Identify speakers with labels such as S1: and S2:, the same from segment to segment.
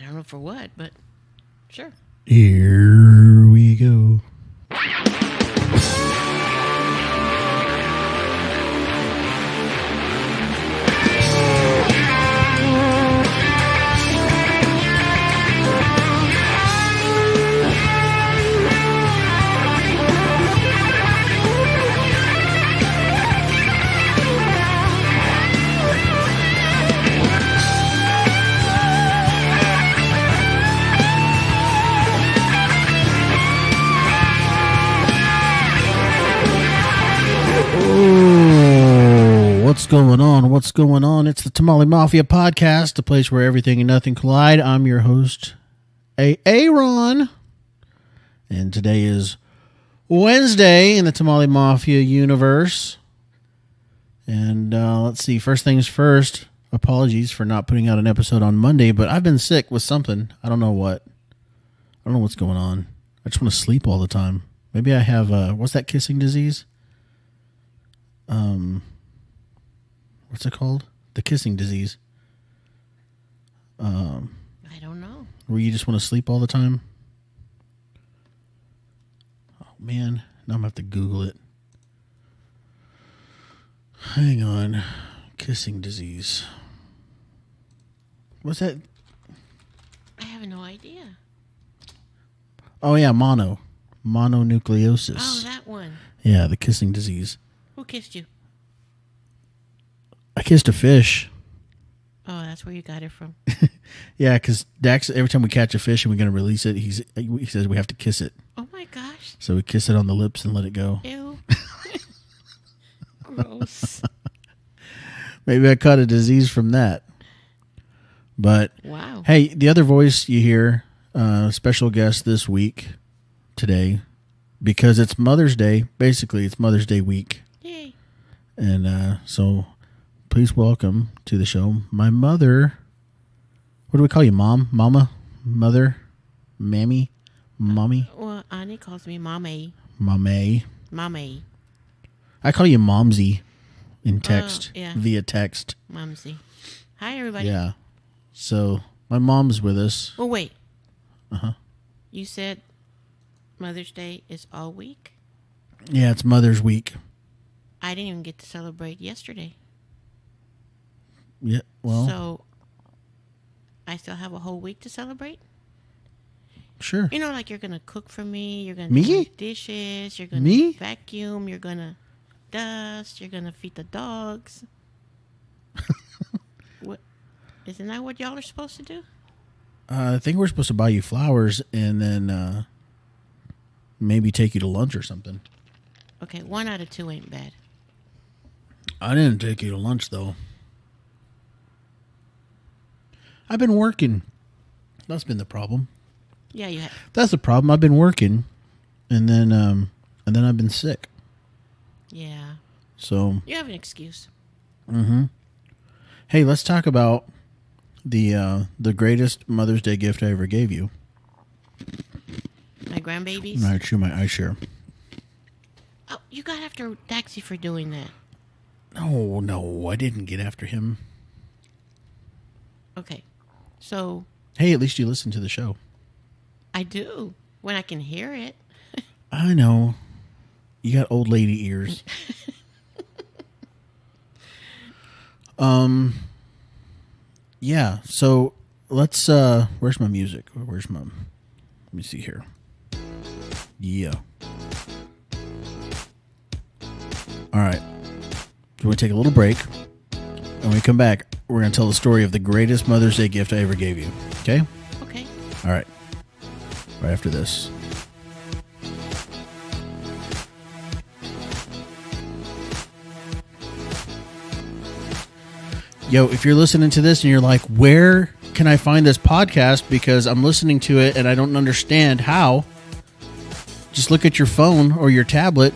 S1: I don't know for what, but sure.
S2: Here we go. What's going on? What's going on? It's the Tamale Mafia podcast, the place where everything and nothing collide. I'm your host, Aaron, and today is Wednesday in the Tamale Mafia universe. And let's see, first things first, apologies for not putting out an episode on Monday, but I've been sick with something. I don't know what. I don't know what's going on. I just want to sleep all the time. Maybe I have, what's that kissing disease? What's it called? The kissing disease.
S1: I don't know.
S2: Where you just want to sleep all the time? Oh, man. Now I'm going to have to Google it. Hang on. Kissing disease. What's that?
S1: I have no idea.
S2: Oh, yeah, mononucleosis.
S1: Oh, that one.
S2: Yeah, the kissing disease.
S1: Who kissed you?
S2: I kissed a fish.
S1: Oh, that's where you got it from.
S2: Yeah, because Dax, every time we catch a fish and we're going to release it, he says we have to kiss it.
S1: Oh, my gosh.
S2: So we kiss it on the lips and let it go.
S1: Ew. Gross.
S2: Maybe I caught a disease from that. But,
S1: wow.
S2: Hey, the other voice you hear, special guest this week, today, because it's Mother's Day. Basically, it's Mother's Day week.
S1: Yay.
S2: And so please welcome to the show my mother. What do we call you? Mom? Mama? Mother? Mammy? Mommy?
S1: Well, Annie calls me Mommy.
S2: Mommy.
S1: Mommy.
S2: I call you Mommsey in text.
S1: Yeah.
S2: Via text.
S1: Mommsey. Hi, everybody.
S2: Yeah. So my mom's with us.
S1: Oh, wait.
S2: Uh-huh.
S1: You said Mother's Day is all week?
S2: Yeah, it's Mother's Week.
S1: I didn't even get to celebrate yesterday.
S2: Yeah, well.
S1: So, I still have a whole week to celebrate?
S2: Sure.
S1: You know, like you're going to cook for me, you're going to
S2: Me?
S1: do my dishes, you're going to vacuum, you're going to dust, you're going to feed the dogs. What? Isn't that what y'all are supposed to do?
S2: I think we're supposed to buy you flowers and then maybe take you to lunch or something.
S1: Okay, 1 out of 2 ain't bad.
S2: I didn't take you to lunch, though. I've been working. That's been the problem.
S1: Yeah, you have.
S2: That's the problem. I've been working, and then I've been sick.
S1: Yeah.
S2: So
S1: you have an excuse.
S2: Mm-hmm. Hey, let's talk about the greatest Mother's Day gift I ever gave you.
S1: My grandbabies?
S2: I chew my eye share.
S1: Oh, you got after Daxie for doing that.
S2: No, I didn't get after him.
S1: Okay, so...
S2: Hey, at least you listen to the show.
S1: I do, when I can hear it.
S2: I know. You got old lady ears. Yeah, so let's, where's my music? Let me see here. Yeah. All right. We're going to take a little break. And when we come back, we're going to tell the story of the greatest Mother's Day gift I ever gave you. Okay?
S1: Okay.
S2: All right. Right after this. Yo, if you're listening to this and you're like, where can I find this podcast? Because I'm listening to it and I don't understand how. Just look at your phone or your tablet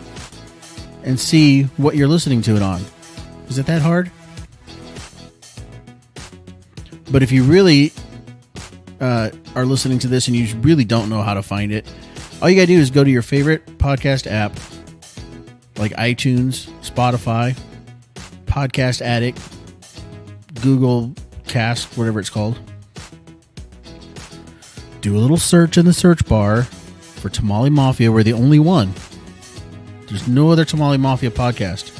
S2: and see what you're listening to it on. Is it that hard? But if you really are listening to this and you really don't know how to find it, all you gotta do is go to your favorite podcast app, like iTunes, Spotify, Podcast Addict, Google Cast, whatever it's called. do a little search in the search bar for Tamale Mafia. We're the only one. There's no other Tamale Mafia podcast.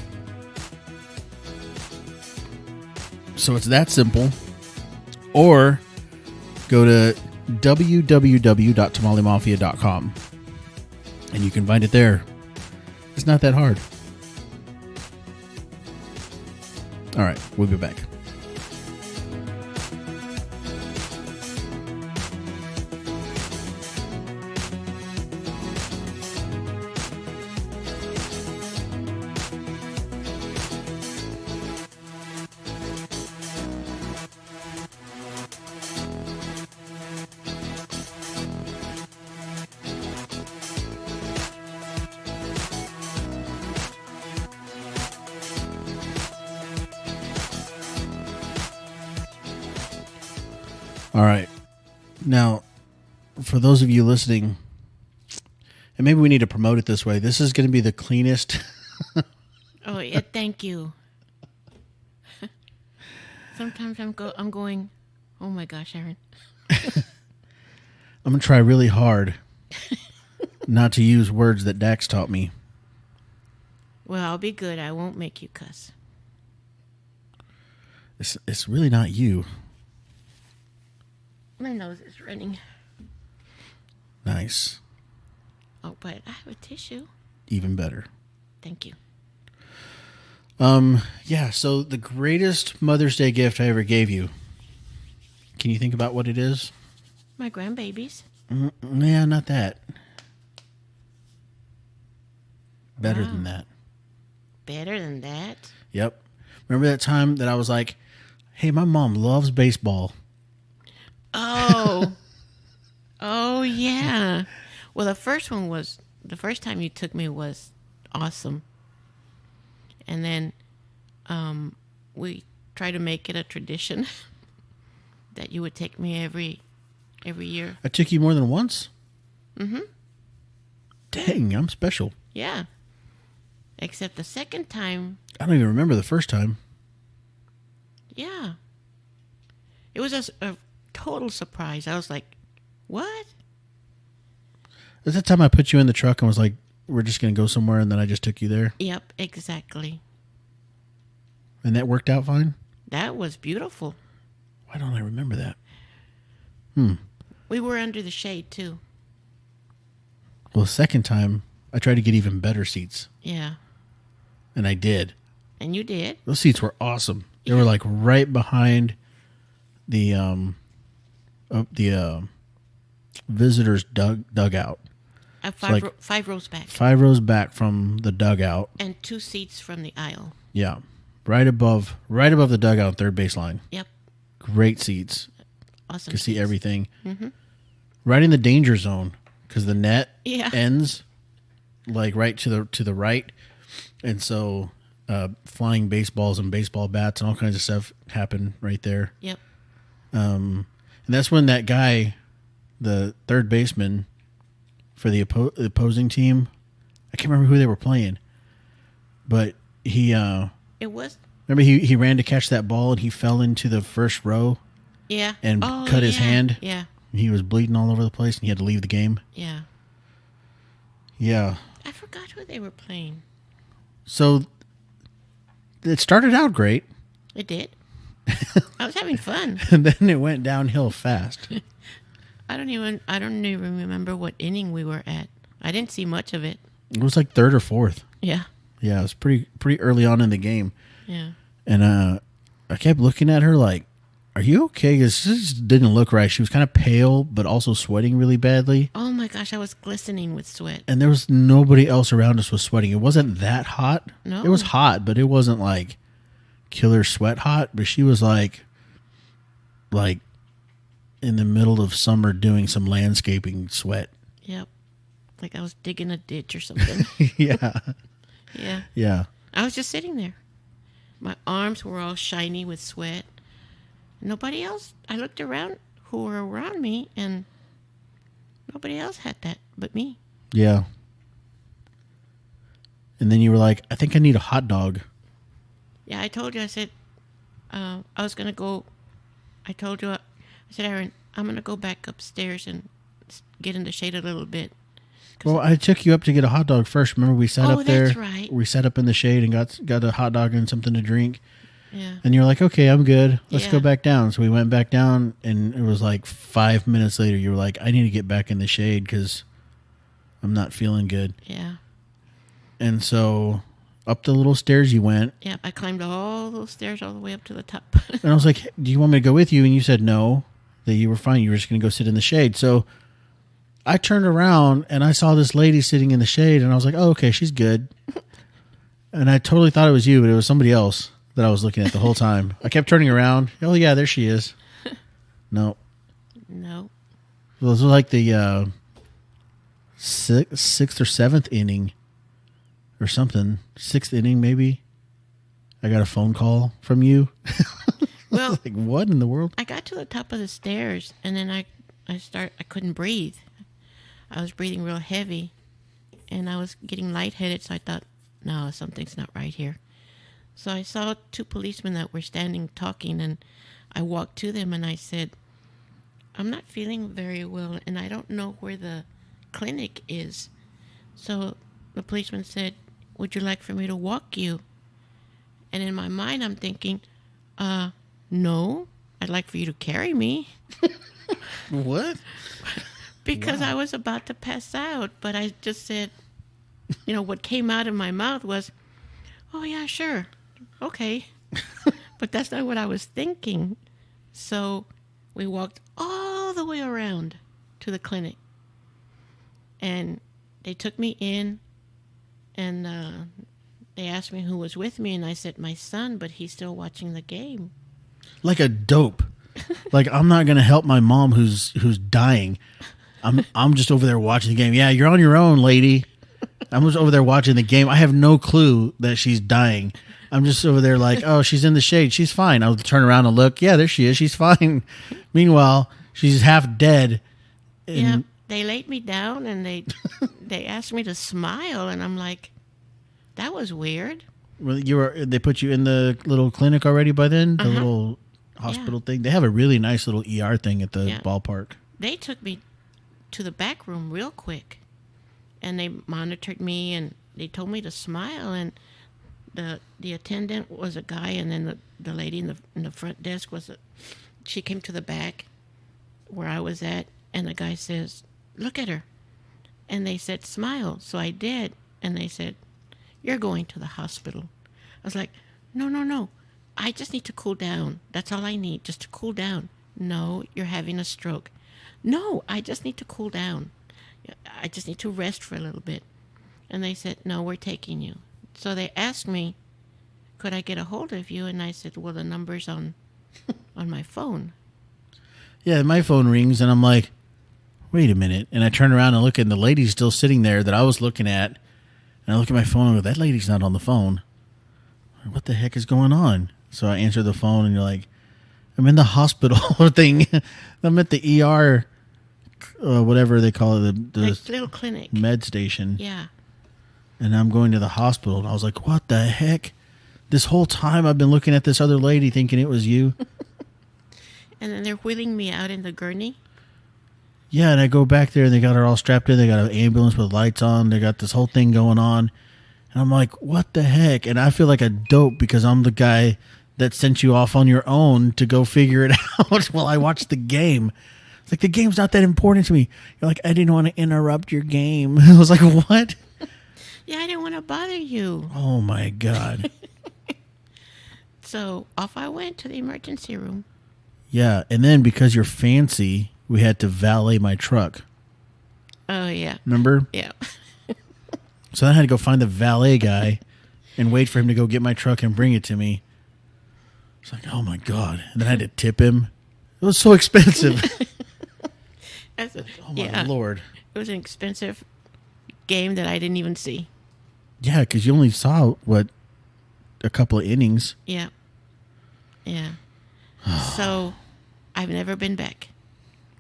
S2: So it's that simple. Or go to www.tamalemafia.com and you can find it there. It's not that hard. All right, we'll be back. All right. Now, for those of you listening, and maybe we need to promote it this way, this is going to be the cleanest.
S1: Oh, yeah, thank you. Sometimes I'm going, oh my gosh, Aaron.
S2: I'm going to try really hard not to use words that Dax taught me.
S1: Well, I'll be good. I won't make you cuss.
S2: It's really not you.
S1: My nose is running.
S2: Nice.
S1: Oh, but I have a tissue.
S2: Even better.
S1: Thank you.
S2: Yeah, so the greatest Mother's Day gift I ever gave you. Can you think about what it is?
S1: My grandbabies.
S2: Yeah, not that. Better than that.
S1: Better than that?
S2: Yep. Remember that time that I was like, hey, my mom loves baseball.
S1: Oh. Oh, yeah. Well, the first time you took me was awesome. And then we try to make it a tradition that you would take me every year.
S2: I took you more than once?
S1: Mm-hmm.
S2: Dang, I'm special.
S1: Yeah. Except the second time.
S2: I don't even remember the first time.
S1: Yeah. It was a total surprise. I was like, what?
S2: Is that time I put you in the truck and was like, we're just going to go somewhere, and then I just took you there?
S1: Yep, exactly.
S2: And that worked out fine?
S1: That was beautiful.
S2: Why don't I remember that?
S1: We were under the shade, too.
S2: Well, the second time, I tried to get even better seats.
S1: Yeah.
S2: And I did.
S1: And you did?
S2: Those seats were awesome. They were like right behind the visitors' dugout.
S1: Five rows back.
S2: 5 rows back from the dugout.
S1: And 2 seats from the aisle.
S2: Yeah. Right above the dugout, third baseline.
S1: Yep.
S2: Great seats.
S1: Awesome.
S2: Could see
S1: seats.
S2: everything.
S1: Mm-hmm.
S2: Right in the danger zone because the net
S1: Yeah.
S2: ends like right to the right, and so flying baseballs and baseball bats and all kinds of stuff happen right there.
S1: Yep.
S2: And that's when that guy, the third baseman for the opposing team, I can't remember who they were playing, but he
S1: It was.
S2: remember he ran to catch that ball and he fell into the first row.
S1: Yeah.
S2: And cut his hand.
S1: Yeah.
S2: He was bleeding all over the place and he had to leave the game.
S1: Yeah.
S2: Yeah.
S1: I forgot who they were playing.
S2: So it started out great.
S1: It did. I was having fun.
S2: And then it went downhill fast.
S1: I don't even remember what inning we were at. I didn't see much of it.
S2: It was like third or fourth.
S1: Yeah.
S2: Yeah, it was pretty early on in the game.
S1: Yeah.
S2: And I kept looking at her like, are you okay? Because this didn't look right. She was kind of pale, but also sweating really badly.
S1: Oh my gosh, I was glistening with sweat.
S2: And there was nobody else around us was sweating. It wasn't that hot.
S1: No.
S2: It was hot, but it wasn't like killer sweat hot. But she was like in the middle of summer doing some landscaping sweat.
S1: Yep. Like I was digging a ditch or something.
S2: Yeah.
S1: Yeah.
S2: Yeah.
S1: I was just sitting there. My arms were all shiny with sweat. Nobody else. I looked around who were around me, and nobody else had that but me.
S2: Yeah. And then you were like, I think I need a hot dog.
S1: Yeah, I told you. I said, I was going to go. I told you, I said, Aaron, I'm going to go back upstairs and get in the shade a little bit.
S2: Well, I took you up to get a hot dog first. Remember, we sat up there.
S1: That's right.
S2: We sat up in the shade and got a hot dog and something to drink.
S1: Yeah.
S2: And you're like, okay, I'm good. Let's go back down. So we went back down, and it was like 5 minutes later. You were like, I need to get back in the shade because I'm not feeling good.
S1: Yeah.
S2: And so up the little stairs you went.
S1: Yeah, I climbed all those stairs all the way up to the top.
S2: And I was like, do you want me to go with you? And you said no, that you were fine. You were just going to go sit in the shade. So I turned around and I saw this lady sitting in the shade, and I was like, oh, okay, she's good. And I totally thought it was you, but it was somebody else that I was looking at the whole time. I kept turning around. Oh, yeah, there she is. No.
S1: No.
S2: It was like the sixth or seventh inning or something. Sixth inning, maybe. I got a phone call from you.
S1: Well,
S2: like, what in the world?
S1: I got to the top of the stairs, and then I couldn't breathe. I was breathing real heavy, and I was getting lightheaded, so I thought, no, something's not right here. So I saw 2 policemen that were standing talking, and I walked to them, and I said, I'm not feeling very well, and I don't know where the clinic is. So the policeman said, would you like for me to walk you? And in my mind, I'm thinking, no, I'd like for you to carry me.
S2: What?
S1: Because I was about to pass out, but I just said, what came out of my mouth was, oh, yeah, sure. Okay. But that's not what I was thinking. So we walked all the way around to the clinic. And they took me in, and they asked me who was with me, and I said, my son, but he's still watching the game.
S2: Like a dope. Like, I'm not going to help my mom who's dying. I'm just over there watching the game. Yeah, you're on your own, lady. I'm just over there watching the game. I have no clue that she's dying. I'm just over there like, oh, she's in the shade. She's fine. I'll turn around and look. Yeah, there she is. She's fine. Meanwhile, she's half dead.
S1: Yeah, they laid me down, and they asked me to smile, and I'm like, that was weird.
S2: Well, they put you in the little clinic already by then? The little hospital thing? They have a really nice little ER thing at the ballpark.
S1: They took me to the back room real quick, and they monitored me, and they told me to smile, and the attendant was a guy, and then the lady in the front desk she came to the back where I was at, and the guy says, look at her. And they said, smile. So I did, and they said, you're going to the hospital. I was like, no. I just need to cool down. That's all I need, just to cool down. No, you're having a stroke. No, I just need to cool down. I just need to rest for a little bit. And they said, no, we're taking you. So they asked me, could I get a hold of you? And I said, well, the number's on my phone. Yeah,
S2: my phone rings, and I'm like, wait a minute. And I turn around and look, and the lady's still sitting there that I was looking at. And I look at my phone and go, that lady's not on the phone. What the heck is going on? So I answer the phone, and you're like, I'm in the hospital thing. I'm at the ER, whatever they call it, the
S1: little clinic.
S2: Med station.
S1: Yeah.
S2: And I'm going to the hospital. And I was like, what the heck? This whole time I've been looking at this other lady thinking it was you.
S1: And then they're wheeling me out in the gurney.
S2: Yeah, and I go back there, and they got her all strapped in. They got an ambulance with lights on. They got this whole thing going on. And I'm like, what the heck? And I feel like a dope because I'm the guy that sent you off on your own to go figure it out while I watch the game. It's like, the game's not that important to me. You're like, I didn't want to interrupt your game. I was like, what?
S1: Yeah, I didn't want to bother you.
S2: Oh, my God.
S1: So off I went to the emergency room.
S2: Yeah, and then because you're fancy, we had to valet my truck.
S1: Oh, yeah.
S2: Remember?
S1: Yeah.
S2: So then I had to go find the valet guy and wait for him to go get my truck and bring it to me. It's like, oh, my God. And then I had to tip him. It was so expensive. Oh, my Lord.
S1: It was an expensive game that I didn't even see.
S2: Yeah, because you only saw, a couple of innings.
S1: Yeah. Yeah. So I've never been back.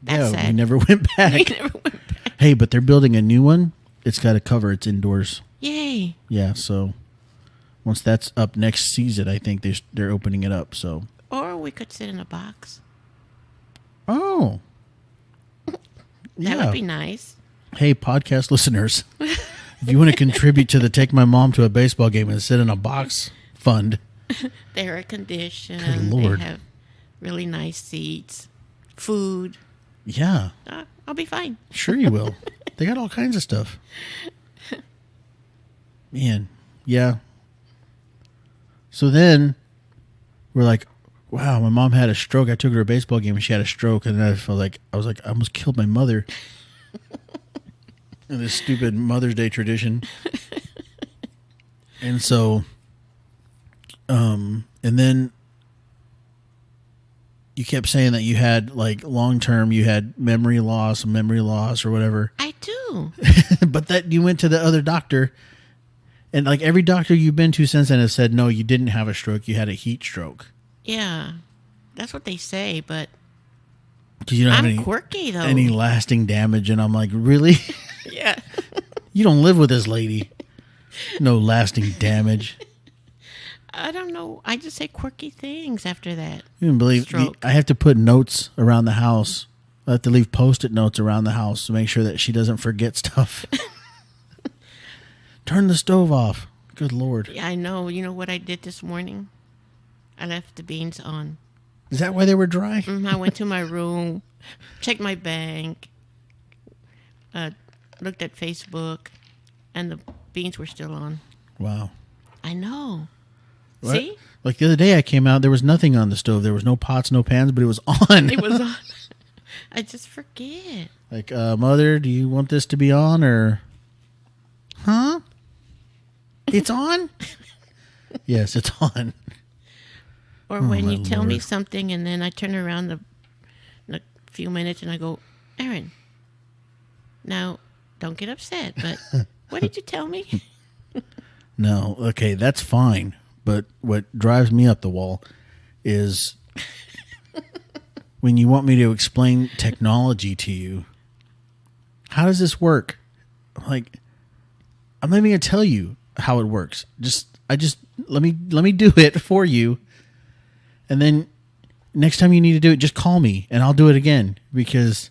S1: That's sad.
S2: We never went back.
S1: We never went back.
S2: Hey, but they're building a new one. It's got to cover its indoors.
S1: Yay.
S2: Yeah, so once that's up next season, I think they're opening it up. So.
S1: Or we could sit in a box.
S2: Oh.
S1: That would be nice.
S2: Hey, podcast listeners, if you want to contribute to the Take My Mom to a Baseball Game and Sit in a Box fund.
S1: They're air conditioned.
S2: Good Lord.
S1: They have really nice seats, food.
S2: Yeah.
S1: I'll be fine.
S2: Sure you will. They got all kinds of stuff. Man, yeah. So then we're like, wow, my mom had a stroke. I took her to a baseball game and she had a stroke. And I was like, I almost killed my mother. In this stupid Mother's Day tradition. And so, and then you kept saying that you had like long term, you had memory loss or whatever.
S1: I do.
S2: But that you went to the other doctor, and like every doctor you've been to since then has said, no, you didn't have a stroke. You had a heat stroke.
S1: Yeah, that's what they say. But
S2: because you don't have
S1: I'm quirky though.
S2: Any lasting damage, and I'm like, really?
S1: Yeah.
S2: You don't live with this lady. No lasting damage.
S1: I don't know. I just say quirky things after that.
S2: You can believe I have to put notes around the house. I have to leave Post-it notes around the house to make sure that she doesn't forget stuff. Turn the stove off. Good Lord.
S1: Yeah, I know. You know what I did this morning? I left the beans on.
S2: Is that why they were dry?
S1: I went to my room, checked my bank, looked at Facebook, and the beans were still on.
S2: Wow.
S1: I know.
S2: What?
S1: See?
S2: Like the other day I came out, there was nothing on the stove. There was no pots, no pans, but it was on.
S1: It was on. I just forget.
S2: Like, Mother, do you want this to be on or... Huh? It's on? Yes, it's on.
S1: Or when you tell me something and then I turn around in a few minutes and I go, Aaron, now don't get upset, but what did you tell me?
S2: No, okay, that's fine. But what drives me up the wall is when you want me to explain technology to you. How does this work? Like, I'm not even gonna tell you how it works. Let me do it for you. And then next time you need to do it, just call me and I'll do it again. Because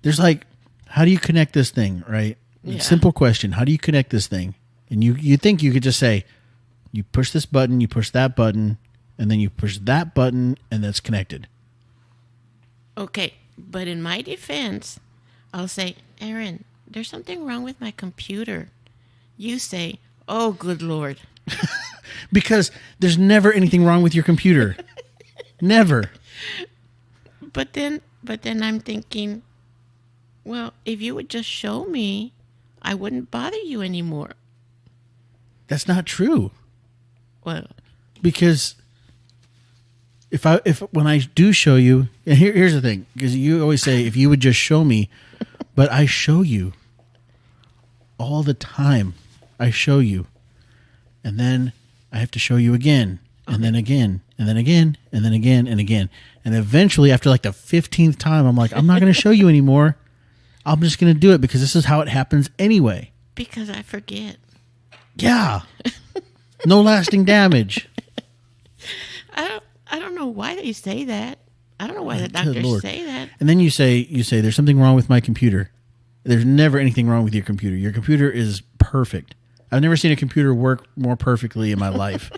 S2: there's like, how do you connect this thing, right? Yeah. Simple question. How do you connect this thing? And you think you could just say, you push this button, you push that button, and then you push that button, and that's connected.
S1: Okay, but in my defense, I'll say, Aaron, there's something wrong with my computer. You say, oh, good Lord.
S2: Because there's never anything wrong with your computer. Never.
S1: But then I'm thinking, well, if you would just show me, I wouldn't bother you anymore.
S2: That's not true.
S1: Well,
S2: because if when I do show you, and here's the thing, because you always say if you would just show me, but I show you all the time. I show you, and then I have to show you again, and then again, and then again, and then again, and again, and eventually, after like the 15th time, I'm like, I'm not going to show you anymore. I'm just going to do it because this is how it happens anyway.
S1: Because I forget.
S2: Yeah. No lasting damage.
S1: I don't know why they say that. I don't know why the doctors say that.
S2: And then you say there's something wrong with my computer. There's never anything wrong with your computer. Your computer is perfect. I've never seen a computer work more perfectly in my life.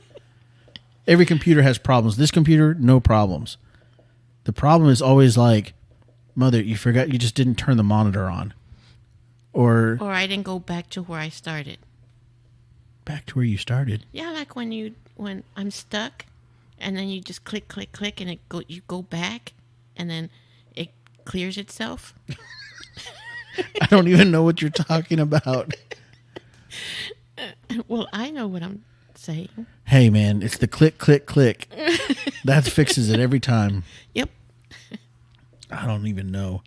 S2: Every computer has problems. This computer, no problems. The problem is always like, Mother, you forgot you just didn't turn the monitor on. Or
S1: I didn't go back to where I started.
S2: Back to where you started?
S1: Yeah, like when I'm stuck and then you just click, click, click and you go back and then it clears itself.
S2: I don't even know what you're talking about.
S1: Well, I know what I'm saying. Hey,
S2: man, it's the click, click, click. That fixes it every time.
S1: Yep.
S2: I don't even know.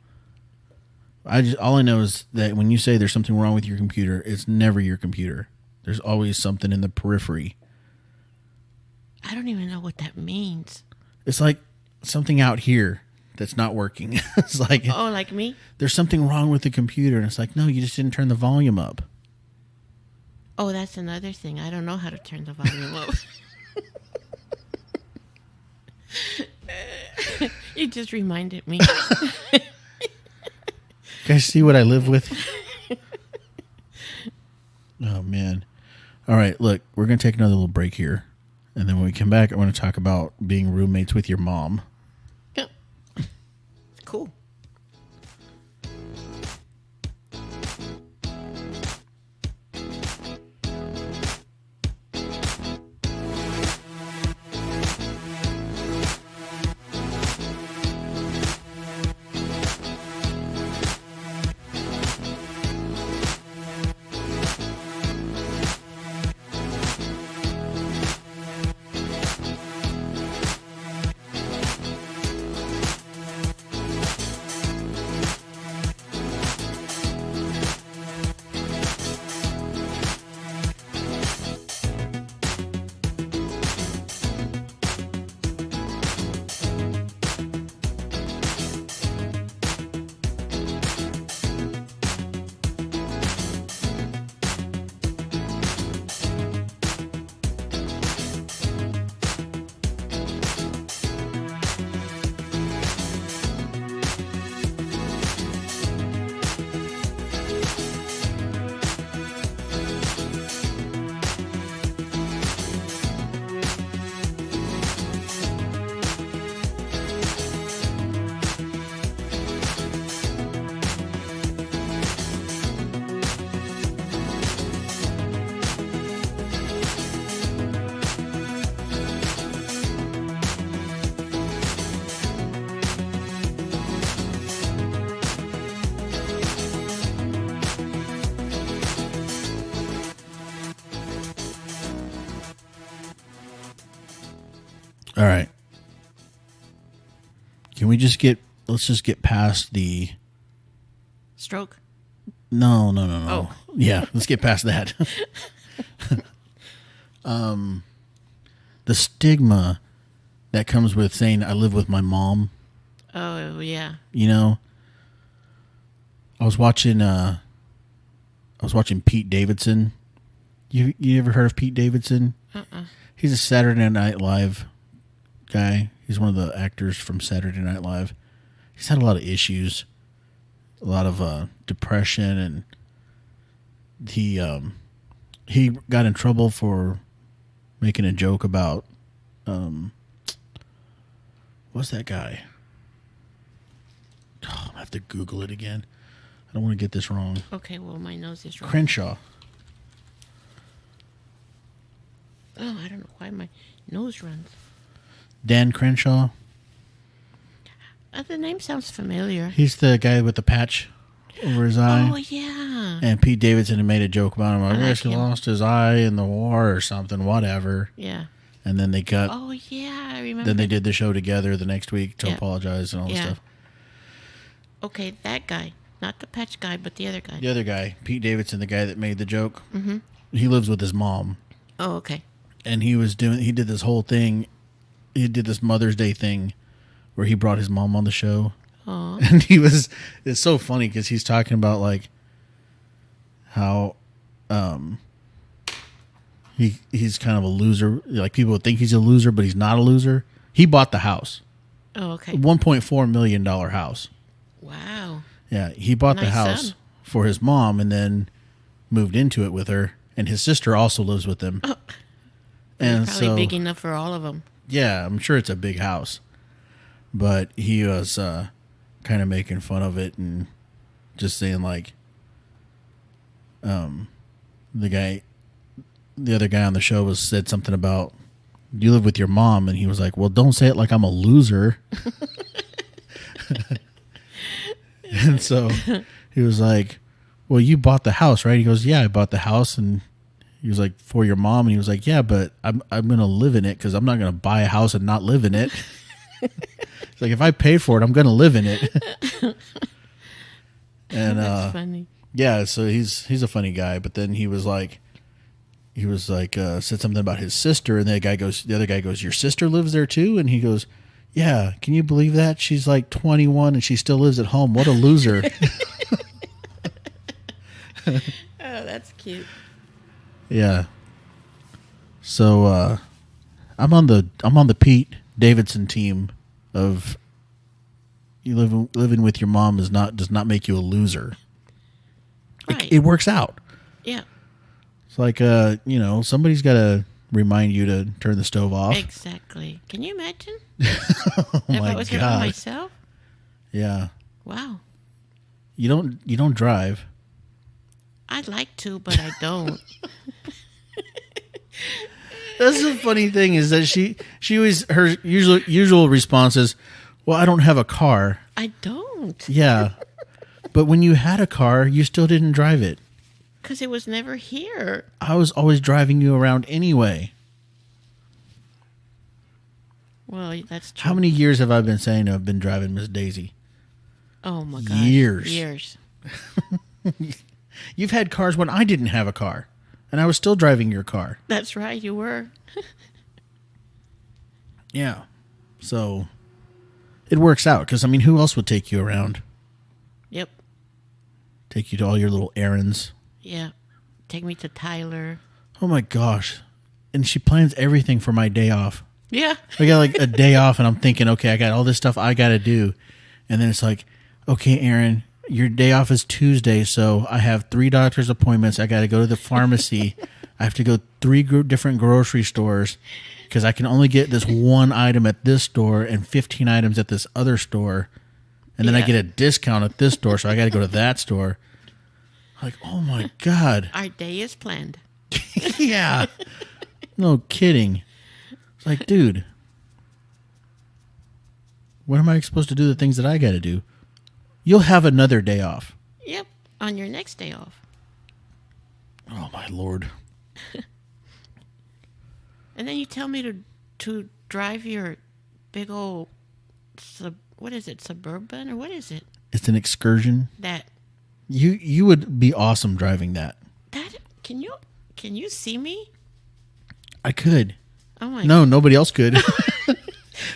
S2: All I know is that when you say there's something wrong with your computer, it's never your computer. There's always something in the periphery.
S1: I don't even know what that means.
S2: It's like something out here that's not working. It's like,
S1: oh, like me?
S2: There's something wrong with the computer. And it's like, no, you just didn't turn the volume up.
S1: Oh, that's another thing. I don't know how to turn the volume up. You just reminded me.
S2: guys see what I live with? Oh, man. All right, look, we're going to take another little break here. And then when we come back, I want to talk about being roommates with your mom.
S1: Yeah. Cool.
S2: All right. Can we let's just get past the...
S1: Stroke?
S2: No.
S1: Oh.
S2: Yeah, let's get past that. The stigma that comes with saying I live with my mom.
S1: Oh, yeah.
S2: You know, I was watching Pete Davidson. You ever heard of Pete Davidson? He's a Saturday Night Live guy. He's one of the actors from Saturday Night Live. He's had a lot of issues, a lot of depression, and he got in trouble for making a joke about what's that guy? Oh, I have to Google it again. I don't want to get this wrong.
S1: Okay, well, my nose is wrong.
S2: Crenshaw.
S1: Oh, I don't know why my nose runs.
S2: Dan Crenshaw.
S1: The name sounds familiar.
S2: He's the guy with the patch over his eye.
S1: Oh, yeah.
S2: And Pete Davidson had made a joke about him. I guess he
S1: him.
S2: lost his eye in the war or something, whatever.
S1: Yeah.
S2: And then they cut.
S1: Oh, yeah, I remember.
S2: Then they did the show together the next week to apologize and all this stuff.
S1: Okay, that guy. Not the patch guy, but the other guy.
S2: The other guy, Pete Davidson, the guy that made the joke, he lives with his mom.
S1: Oh, okay.
S2: And he did this whole thing. He did this Mother's Day thing where he brought his mom on the show.
S1: Aww.
S2: And it's so funny because he's talking about like how he's kind of a loser. Like people would think he's a loser, but he's not a loser. He bought the house.
S1: Oh, okay.
S2: $1.4 million house.
S1: Wow.
S2: Yeah, he bought the
S1: Nice
S2: house
S1: son.
S2: for his mom and then moved into it with her. And his sister also lives with him.
S1: Oh.
S2: And
S1: Probably
S2: so,
S1: big enough for all of them.
S2: yeah, I'm sure it's a big house. But he was kind of making fun of it and just saying like, the other guy on the show said something about, do you live with your mom? And he was like, well, don't say it like I'm a loser. And so he was like, well, you bought the house, right? He goes, yeah, I bought the house. And he was like, for your mom. And he was like, yeah, but I'm going to live in it because I'm not going to buy a house and not live in it. It's like, if I pay for it, I'm going to live in it. And
S1: That's funny.
S2: yeah, so he's a funny guy. But then he was like, said something about his sister. And the other guy goes, your sister lives there too? And he goes, yeah, can you believe that? She's like 21 and she still lives at home. What a loser.
S1: Oh, that's cute.
S2: Yeah. So I'm on the Pete Davidson team of living with your mom does not make you a loser.
S1: Right.
S2: It works out.
S1: Yeah.
S2: It's like somebody's got to remind you to turn the stove off.
S1: Exactly. Can you imagine?
S2: Oh
S1: if
S2: my
S1: I was here by
S2: God.
S1: myself?
S2: Yeah.
S1: Wow.
S2: You don't drive.
S1: I'd like to, but I don't.
S2: That's the funny thing is that she always her usual response is, "Well, I don't have a car."
S1: I don't.
S2: Yeah. But when you had a car, you still didn't drive it.
S1: Because it was never here.
S2: I was always driving you around anyway.
S1: Well, that's true.
S2: How many years have I been saying I've been driving Miss Daisy?
S1: Oh, my gosh.
S2: Years. You've had cars when I didn't have a car, and I was still driving your car.
S1: That's right, you were.
S2: Yeah. So it works out because, I mean, who else would take you around?
S1: Yep.
S2: Take you to all your little errands.
S1: Yeah. Take me to Tyler.
S2: Oh, my gosh. And she plans everything for my day off.
S1: Yeah.
S2: I got like a day off, and I'm thinking, okay, I got all this stuff I got to do. And then it's like, okay, Aaron, your day off is Tuesday, so I have 3 doctor's appointments. I got to go to the pharmacy. I have to go 3 different grocery stores because I can only get this one item at this store and 15 items at this other store. And then I get a discount at this store, so I got to go to that store. Like, oh, my God.
S1: Our day is planned.
S2: Yeah. No kidding. It's like, dude, when am I supposed to do the things that I got to do? You'll have another day off.
S1: Yep. On your next day off.
S2: Oh, my Lord.
S1: And then you tell me to drive your big old, what is it, Suburban, or what is it?
S2: It's an excursion.
S1: That.
S2: You would be awesome driving that.
S1: Can you see me?
S2: I could.
S1: Oh my.
S2: No, nobody else could.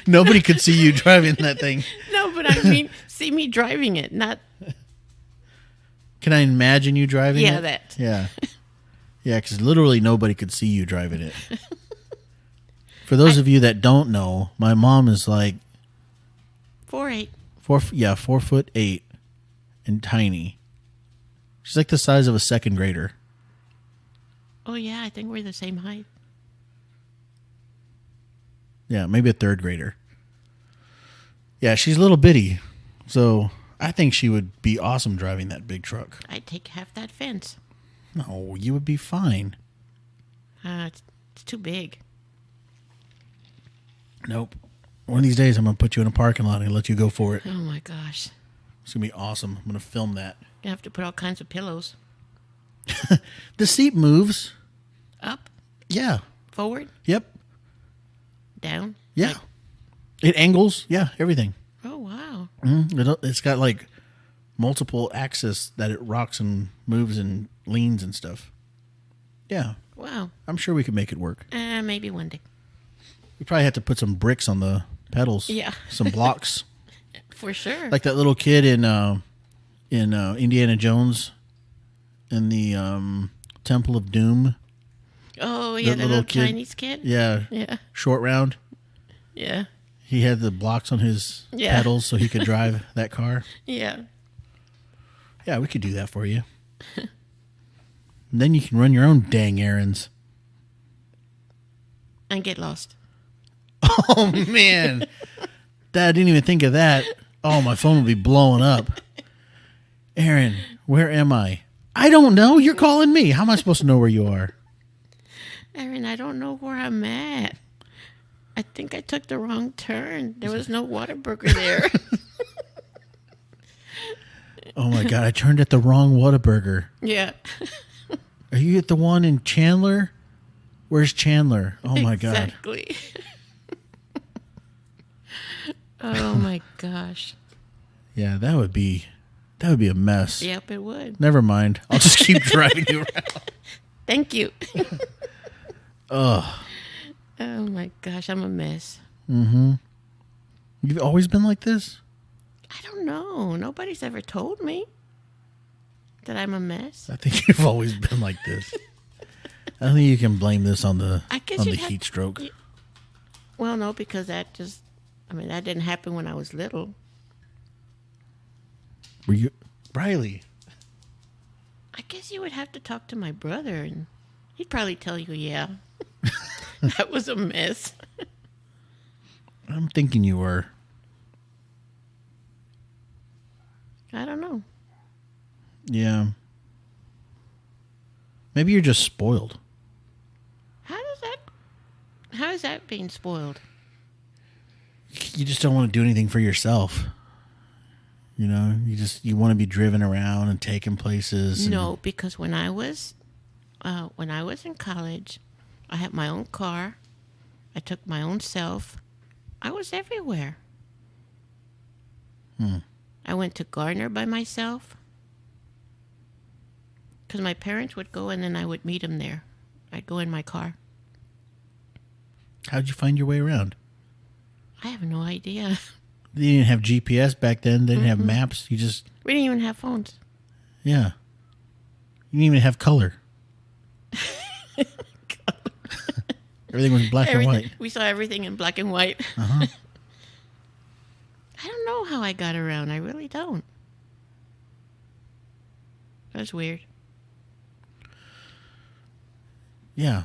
S2: Nobody could see you driving that thing.
S1: No, but I mean, see me driving it, not.
S2: Can I imagine you driving it?
S1: Yeah, that.
S2: Yeah. Yeah, because literally nobody could see you driving it. For those of you that don't know, my mom is like
S1: 4'8".
S2: 4'8" and tiny. She's like the size of a second grader.
S1: Oh yeah, I think we're the same height.
S2: Yeah, maybe a third grader. Yeah, she's a little bitty. So I think she would be awesome driving that big truck.
S1: I'd take half that fence.
S2: No, you would be fine.
S1: It's too big.
S2: Nope. One of these days I'm going to put you in a parking lot and let you go for it.
S1: Oh my gosh.
S2: It's going to be awesome. I'm going to film that.
S1: You have to put all kinds of pillows.
S2: The seat moves.
S1: Up,
S2: Yeah.
S1: forward,
S2: Yep.
S1: down.
S2: Yeah.
S1: Like,
S2: It angles. Yeah, everything.
S1: oh wow.
S2: It's got like multiple axes that it rocks and moves and leans and stuff. Yeah.
S1: Wow.
S2: I'm sure we could make it work.
S1: Maybe one day.
S2: We probably have to put some bricks on the pedals.
S1: Yeah.
S2: Some blocks.
S1: For sure.
S2: Like that little kid in Indiana Jones in the Temple of Doom.
S1: Oh yeah,
S2: that
S1: the little
S2: kid.
S1: Chinese kid.
S2: Yeah.
S1: Yeah.
S2: Short round.
S1: Yeah.
S2: He had the blocks on his pedals so he could drive that car.
S1: Yeah.
S2: Yeah, we could do that for you. And then you can run your own dang errands.
S1: And get lost.
S2: Oh, man. Dad, I didn't even think of that. Oh, my phone will be blowing up. Aaron, where am I? I don't know. You're calling me. How am I supposed to know where you are?
S1: Aaron, I don't know where I'm at. I think I took the wrong turn. There was no Whataburger there.
S2: Oh, my God. I turned at the wrong Whataburger.
S1: Yeah.
S2: Are you at the one in Chandler? Where's Chandler? Oh, my God.
S1: Exactly. Oh, my gosh.
S2: Yeah, that would be a mess.
S1: Yep, it would.
S2: Never mind. I'll just keep driving you around.
S1: Thank you.
S2: Ugh.
S1: Oh, my gosh. I'm a mess.
S2: Mm-hmm. You've always been like this?
S1: I don't know. Nobody's ever told me that I'm a mess.
S2: I think you've always been like this. I think you can blame this on the
S1: you'd
S2: heat stroke.
S1: Well, no, because that didn't happen when I was little.
S2: Were you, Riley?
S1: I guess you would have to talk to my brother, and he'd probably tell you, yeah, that was a mess.
S2: I'm thinking you were.
S1: I don't know.
S2: Yeah. Maybe you're just spoiled.
S1: How is that being spoiled?
S2: You just don't want to do anything for yourself. You know, you want to be driven around and taken places.
S1: No, because when I was in college, I had my own car. I took my own self. I was everywhere. I went to Gardner by myself. Because my parents would go and then I would meet them there. I'd go in my car.
S2: How'd you find your way around?
S1: I have no idea.
S2: They didn't have GPS back then. They didn't have maps.
S1: We didn't even have phones.
S2: Yeah. You didn't even have color. Everything was black and white.
S1: We saw everything in black and white.
S2: Uh-huh.
S1: I don't know how I got around. I really don't. That's weird.
S2: Yeah.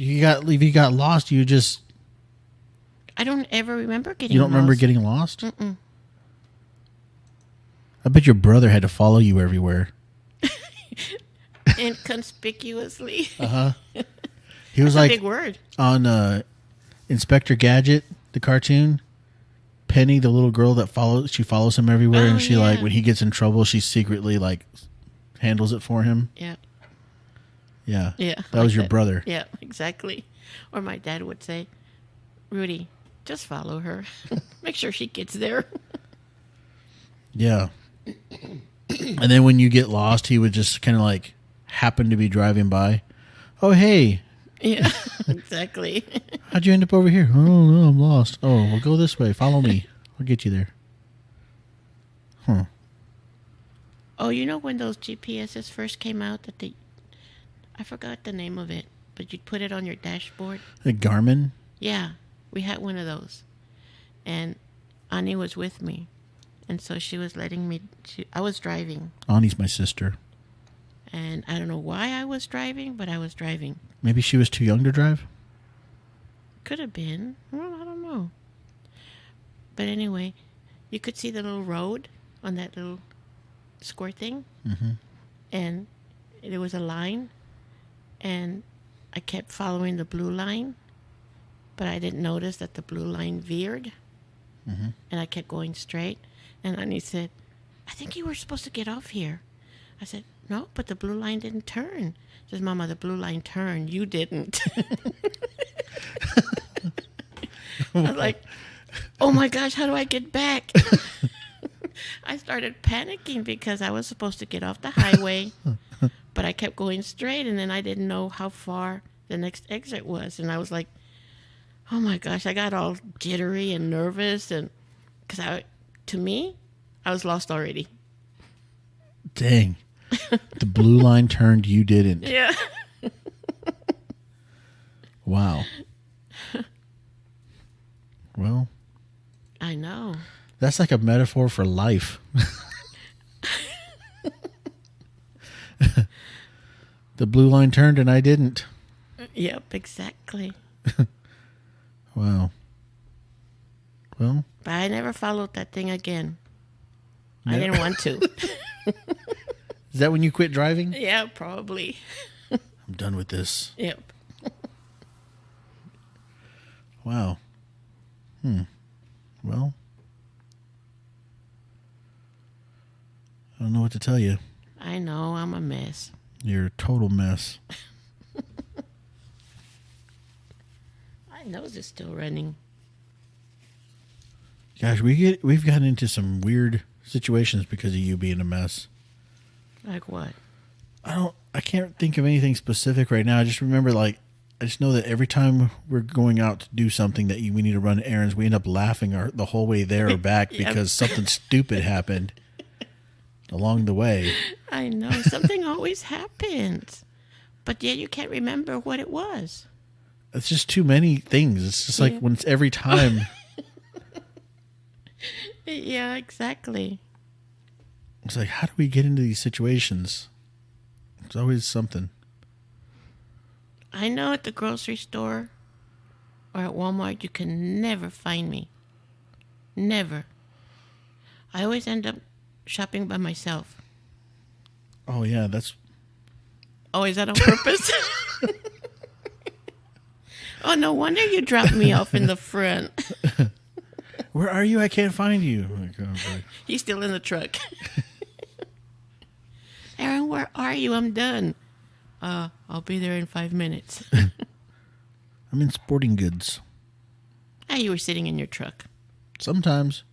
S2: If you got lost, you just...
S1: I don't ever remember getting lost.
S2: You don't remember getting lost?
S1: Mm-mm.
S2: I bet your brother had to follow you everywhere.
S1: Inconspicuously.
S2: Uh-huh. He was
S1: That's
S2: like...
S1: a big word.
S2: On Inspector Gadget, the cartoon, Penny, the little girl that follows him everywhere, and she like when he gets in trouble, she secretly like handles it for him.
S1: Yeah.
S2: Yeah.
S1: Yeah.
S2: That was your brother.
S1: Yeah, exactly. Or my dad would say, Rudy, just follow her. Make sure she gets there.
S2: Yeah. And then when you get lost, he would just kind of like happen to be driving by. Oh, hey.
S1: Yeah, exactly.
S2: How'd you end up over here? Oh, no, I'm lost. Oh, well, go this way. Follow me. I'll get you there. Huh.
S1: Oh, you know when those GPSs first came out I forgot the name of it, but you'd put it on your dashboard?
S2: A Garmin?
S1: Yeah, we had one of those. And Ani was with me. And so she was letting me... I was driving.
S2: Ani's my sister.
S1: And I don't know why I was driving, but I was driving.
S2: Maybe she was too young to drive?
S1: Could have been. Well, I don't know. But anyway, you could see the little road on that little square thing.
S2: Mm-hmm.
S1: And there was a line. And I kept following the blue line. But I didn't notice that the blue line veered.
S2: Mm-hmm.
S1: And I kept going straight. And Annie said, I think you were supposed to get off here. I said, no, but the blue line didn't turn. She says, Mama, the blue line turned. You didn't. I was like, oh my gosh, how do I get back? I started panicking because I was supposed to get off the highway, but I kept going straight, and then I didn't know how far the next exit was. And I was like, oh my gosh, I got all jittery and nervous, and because to me, I was lost already.
S2: Dang. The blue line turned, you didn't.
S1: Yeah.
S2: Wow. Well,
S1: I know.
S2: that's like a metaphor for life. The blue line turned and I didn't.
S1: Yep, exactly.
S2: Wow. Well,
S1: But I never followed that thing again. I didn't want to.
S2: is that when you quit driving?
S1: Yeah, probably.
S2: I'm done with this.
S1: Yep.
S2: Wow. Well, I don't know what to tell you.
S1: I know, I'm a mess.
S2: You're a total mess.
S1: My nose is still running.
S2: Gosh, we've gotten into some weird situations because of you being a mess.
S1: Like what?
S2: I can't think of anything specific right now. I just remember, I just know that every time we're going out to do something that we need to run errands, we end up laughing the whole way there or back
S1: Yep.
S2: because something stupid happened along the way.
S1: I know, something always happens. But yet you can't remember what it was.
S2: It's just too many things. It's just like when it's every time.
S1: Yeah, exactly.
S2: It's like, how do we get into these situations? It's always something.
S1: I know at the grocery store or at Walmart, you can never find me. Never. I always end up shopping by myself.
S2: Oh, yeah, that's...
S1: Oh, is that on purpose? Oh, no wonder you dropped me off in the front.
S2: Where are you? I can't find you. Oh, my God.
S1: He's still in the truck. Aaron, where are you? I'm done. I'll be there in 5 minutes.
S2: I'm in sporting goods.
S1: Ah, you were sitting in your truck.
S2: Sometimes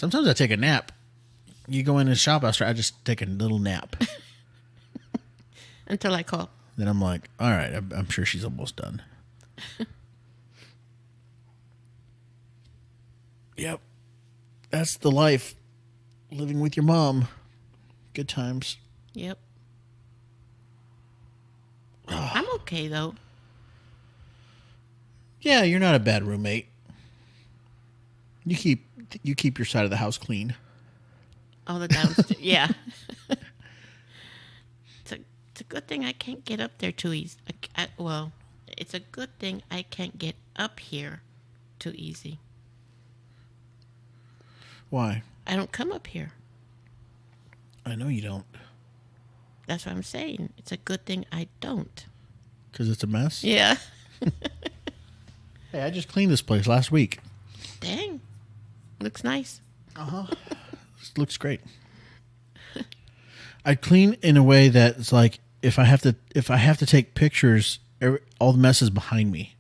S2: I take a nap. You go in and shop, I just take a little nap.
S1: Until I call.
S2: Then I'm like, all right, I'm sure she's almost done. Yep. That's the life. Living with your mom. Good times.
S1: Yep. I'm okay, though.
S2: Yeah, you're not a bad roommate. You keep your side of the house clean.
S1: Oh, the downstairs. Yeah. It's a good thing I can't get up there too easy. Well, it's a good thing I can't get up here too easy.
S2: Why?
S1: I don't come up here.
S2: I know you don't.
S1: That's what I'm saying. It's a good thing I don't.
S2: Because it's a mess?
S1: Yeah.
S2: Hey, I just cleaned this place last week.
S1: Dang. Looks nice.
S2: Uh-huh. Looks great. I clean in a way that it's like if I have to take pictures, all the mess is behind me.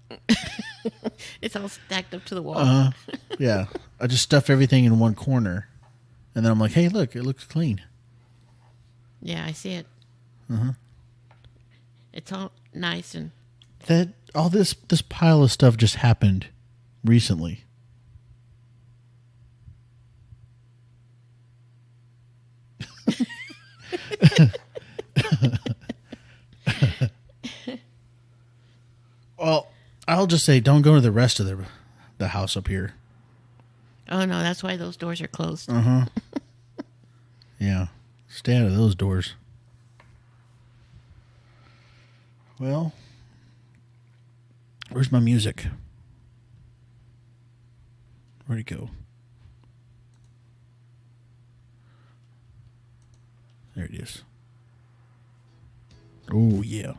S1: It's all stacked up to the wall.
S2: Yeah. I just stuff everything in one corner. And then I'm like, hey, look, it looks clean.
S1: Yeah, I see it.
S2: Uh-huh.
S1: It's all nice and...
S2: All this pile of stuff just happened recently. Well, I'll just say don't go to the rest of the house up here.
S1: Oh, no, that's why those doors are closed.
S2: Uh-huh. Yeah. Stay out of those doors. Well, where's my music? Where'd it go? There it is. Oh, yeah.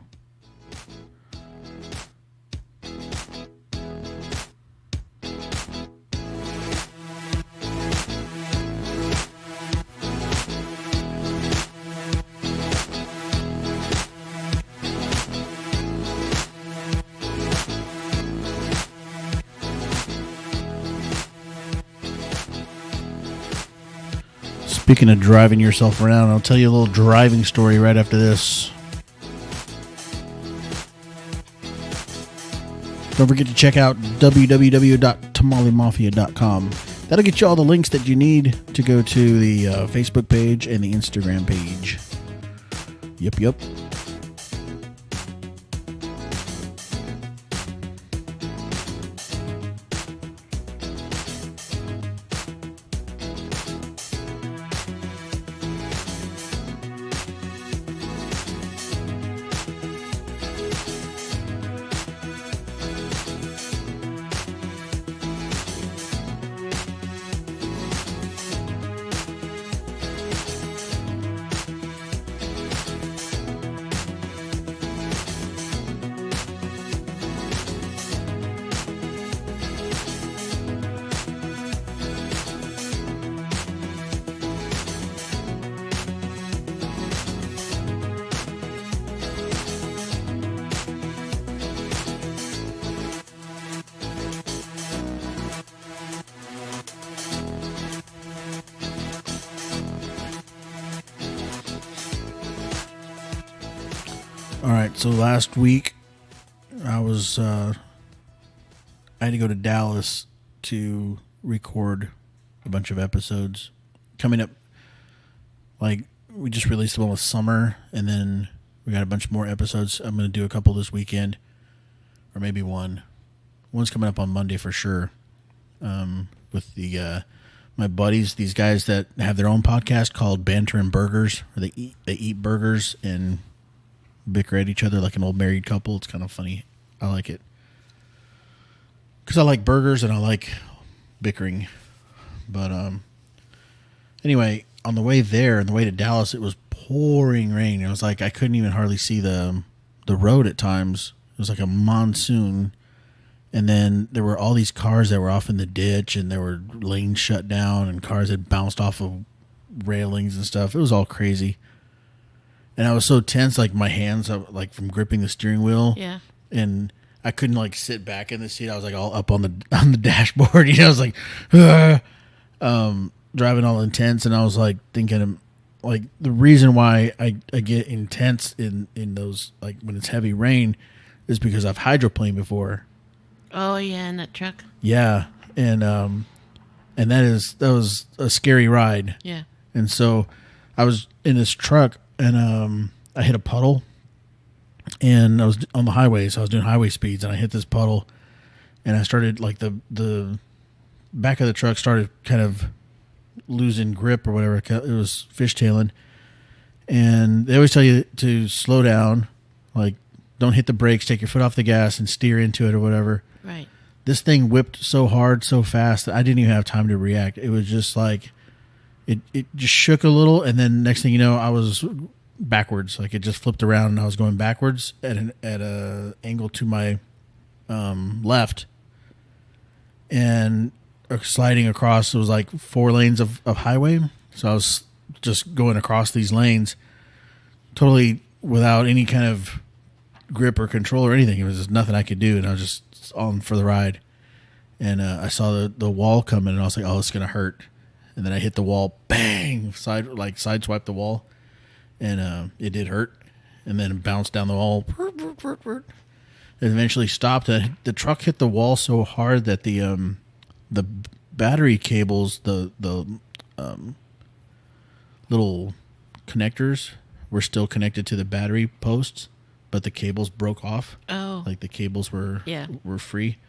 S2: Speaking of driving yourself around, I'll tell you a little driving story right after this. Don't forget to check out www.tamalimafia.com. That'll get you all the links that you need to go to the Facebook page and the Instagram page. Yep. All right, so last week I had to go to Dallas to record a bunch of episodes. Coming up, like, we just released the one with Summer, and then we got a bunch more episodes. I'm going to do a couple this weekend, or maybe one. One's coming up on Monday for sure, with the my buddies, these guys that have their own podcast called Banter and Burgers, where they eat burgers and bicker at each other like an old married couple. It's kind of funny. I like it because I like burgers and I like bickering. But anyway, on the way there, on the way to Dallas, it was pouring rain. It was like I couldn't even hardly see the road at times. It was like a monsoon. And then there were all these cars that were off in the ditch, and there were lanes shut down, and cars had bounced off of railings and stuff. It was all crazy. And I was so tense, like my hands, like from gripping the steering wheel.
S1: Yeah.
S2: And I couldn't like sit back in the seat. I was like all up on the dashboard. You know, I was like, driving all intense, and I was like thinking, like the reason why I get intense in those, like when it's heavy rain, is because I've hydroplaned before.
S1: Oh yeah, in that truck.
S2: Yeah, and that was a scary ride.
S1: Yeah.
S2: And so I was in this truck, and I hit a puddle, and I was on the highway, so I was doing highway speeds, and I hit this puddle, and I started like the back of the truck started kind of losing grip or whatever. It was fishtailing, and they always tell you to slow down, like don't hit the brakes, take your foot off the gas, and steer into it or whatever.
S1: Right.
S2: This thing whipped so hard, so fast that I didn't even have time to react. It was just like it just shook a little, and then next thing you know, I was backwards. Like it just flipped around, and I was going backwards at a angle to my left, and sliding across. It was like 4 lanes of highway, so I was just going across these lanes, totally without any kind of grip or control or anything. It was just nothing I could do, and I was just on for the ride. And I saw the wall coming, and I was like, "Oh, it's gonna hurt." And then I hit the wall, bang, sideswiped the wall, and it did hurt. And then it bounced down the wall. It eventually stopped. The truck hit the wall so hard that the battery cables, the little connectors, were still connected to the battery posts, but the cables broke off.
S1: Oh.
S2: Like the cables were free.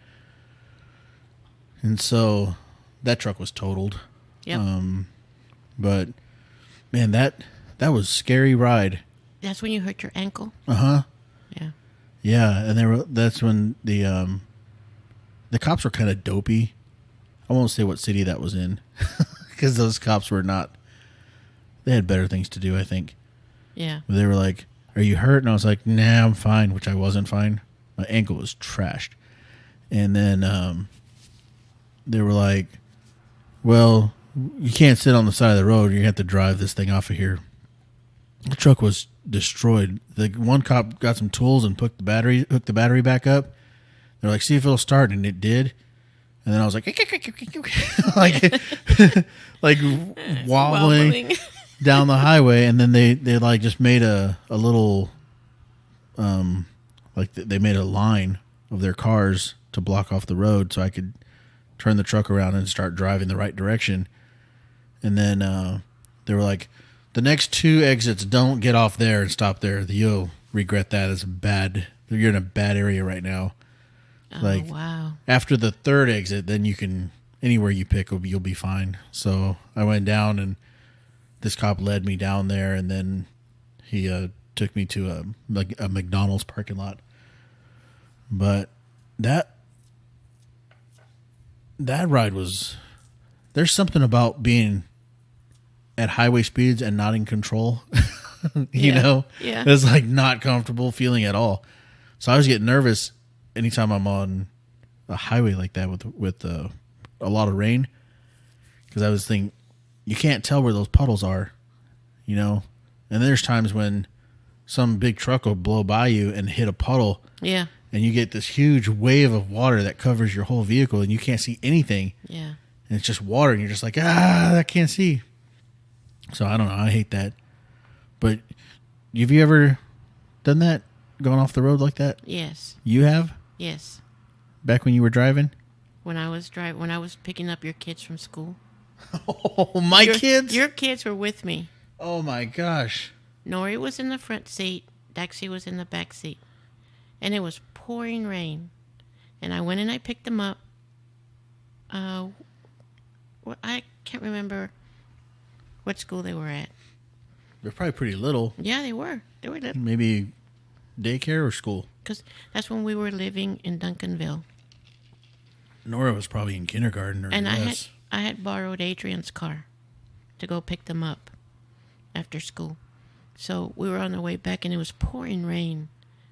S2: And so that truck was totaled.
S1: Yep.
S2: But man, that was a scary ride.
S1: That's when you hurt your ankle?
S2: Uh-huh.
S1: Yeah.
S2: Yeah, and that's when the cops were kind of dopey. I won't say what city that was in, because those cops were not. They had better things to do, I think.
S1: Yeah.
S2: They were like, "Are you hurt?" And I was like, "Nah, I'm fine," which I wasn't fine. My ankle was trashed. And then they were like, "Well, you can't sit on the side of the road. You have to drive this thing off of here." The truck was destroyed. The one cop got some tools and hooked the battery back up. They're like, "See if it'll start," and it did. And then I was like, like wobbling down the highway. And then they like just made a little, like they made a line of their cars to block off the road so I could turn the truck around and start driving the right direction. And then they were like, "The next 2 exits, don't get off there and stop there. You'll regret that. It's bad. You're in a bad area right now."
S1: Oh, wow.
S2: After the 3rd exit, then you can, anywhere you pick, you'll be fine. So I went down, and this cop led me down there, and then he took me to a McDonald's parking lot. But that ride was, there's something about being at highway speeds and not in control, you know?
S1: Yeah.
S2: It's like not comfortable feeling at all. So I was getting nervous anytime I'm on a highway like that with a lot of rain, because I was thinking, you can't tell where those puddles are, you know? And there's times when some big truck will blow by you and hit a puddle.
S1: Yeah.
S2: And you get this huge wave of water that covers your whole vehicle, and you can't see anything.
S1: Yeah.
S2: And it's just water, and you're just like, I can't see. So I don't know. I hate that. But have you ever done that? Gone off the road like that?
S1: Yes.
S2: You have?
S1: Yes.
S2: Back when you were driving?
S1: When I was picking up your kids from school.
S2: Oh, my kids?
S1: Your kids were with me.
S2: Oh, my gosh.
S1: Nori was in the front seat. Daxie was in the back seat. And it was pouring rain. And I went and I picked them up. I can't remember what school they were at.
S2: They're probably pretty little.
S1: Yeah, they were. They were little.
S2: Maybe daycare or school.
S1: Because that's when we were living in Duncanville.
S2: Nora was probably in kindergarten or
S1: And
S2: less.
S1: I had borrowed Adrian's car to go pick them up after school. So we were on the way back, and it was pouring rain.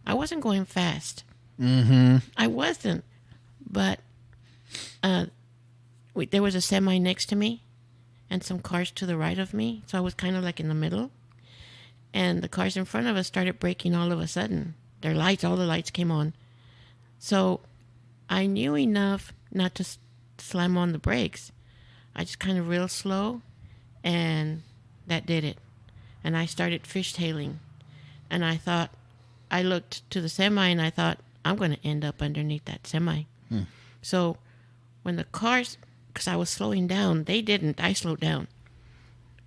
S1: I wasn't going fast.
S2: Mm-hmm.
S1: I wasn't. But there was a semi next to me and some cars to the right of me. So I was kind of like in the middle. And the cars in front of us started braking all of a sudden. Their lights, all the lights came on. So I knew enough not to slam on the brakes. I just kind of real slow, and that did it. And I started fishtailing. And I looked to the semi, and I thought, I'm going to end up underneath that semi. So when the cars, because I was slowing down, they didn't. I slowed down.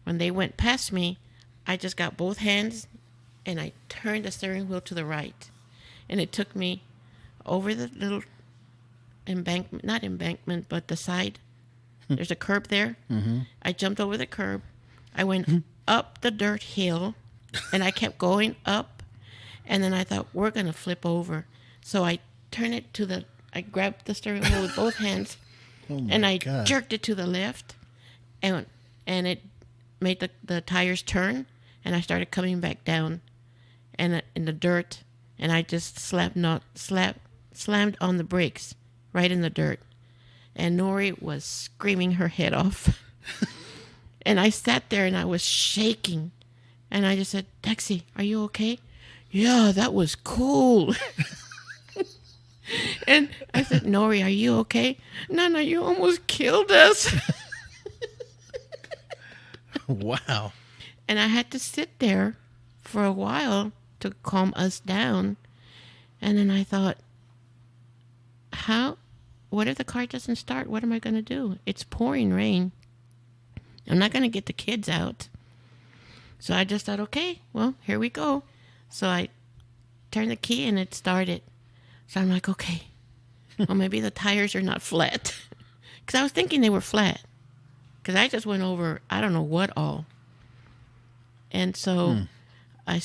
S1: When they went past me, I just got both hands, and I turned the steering wheel to the right. And it took me over the little embankment, not embankment, but the side. There's a curb there. Mm-hmm. I jumped over the curb. I went up the dirt hill, and I kept going up. And then I thought, we're going to flip over. So I turned it I grabbed the steering wheel with both hands, and I jerked it to the left, and it made the tires turn, and I started coming back down, and in the dirt, and I just slammed on the brakes, right in the dirt, and Nori was screaming her head off, and I sat there and I was shaking, and I just said, "Dexy, are you okay?" "Yeah, that was cool." And I said, "Nori, are you okay?" "Nana, you almost killed us."
S2: Wow.
S1: And I had to sit there for a while to calm us down. And then I thought, what if the car doesn't start? What am I going to do? It's pouring rain. I'm not going to get the kids out. So I just thought, okay, well, here we go. So I turned the key and it started. So I'm like, okay, well, maybe the tires are not flat. Because I was thinking they were flat. Because I just went over, I don't know what all. And so I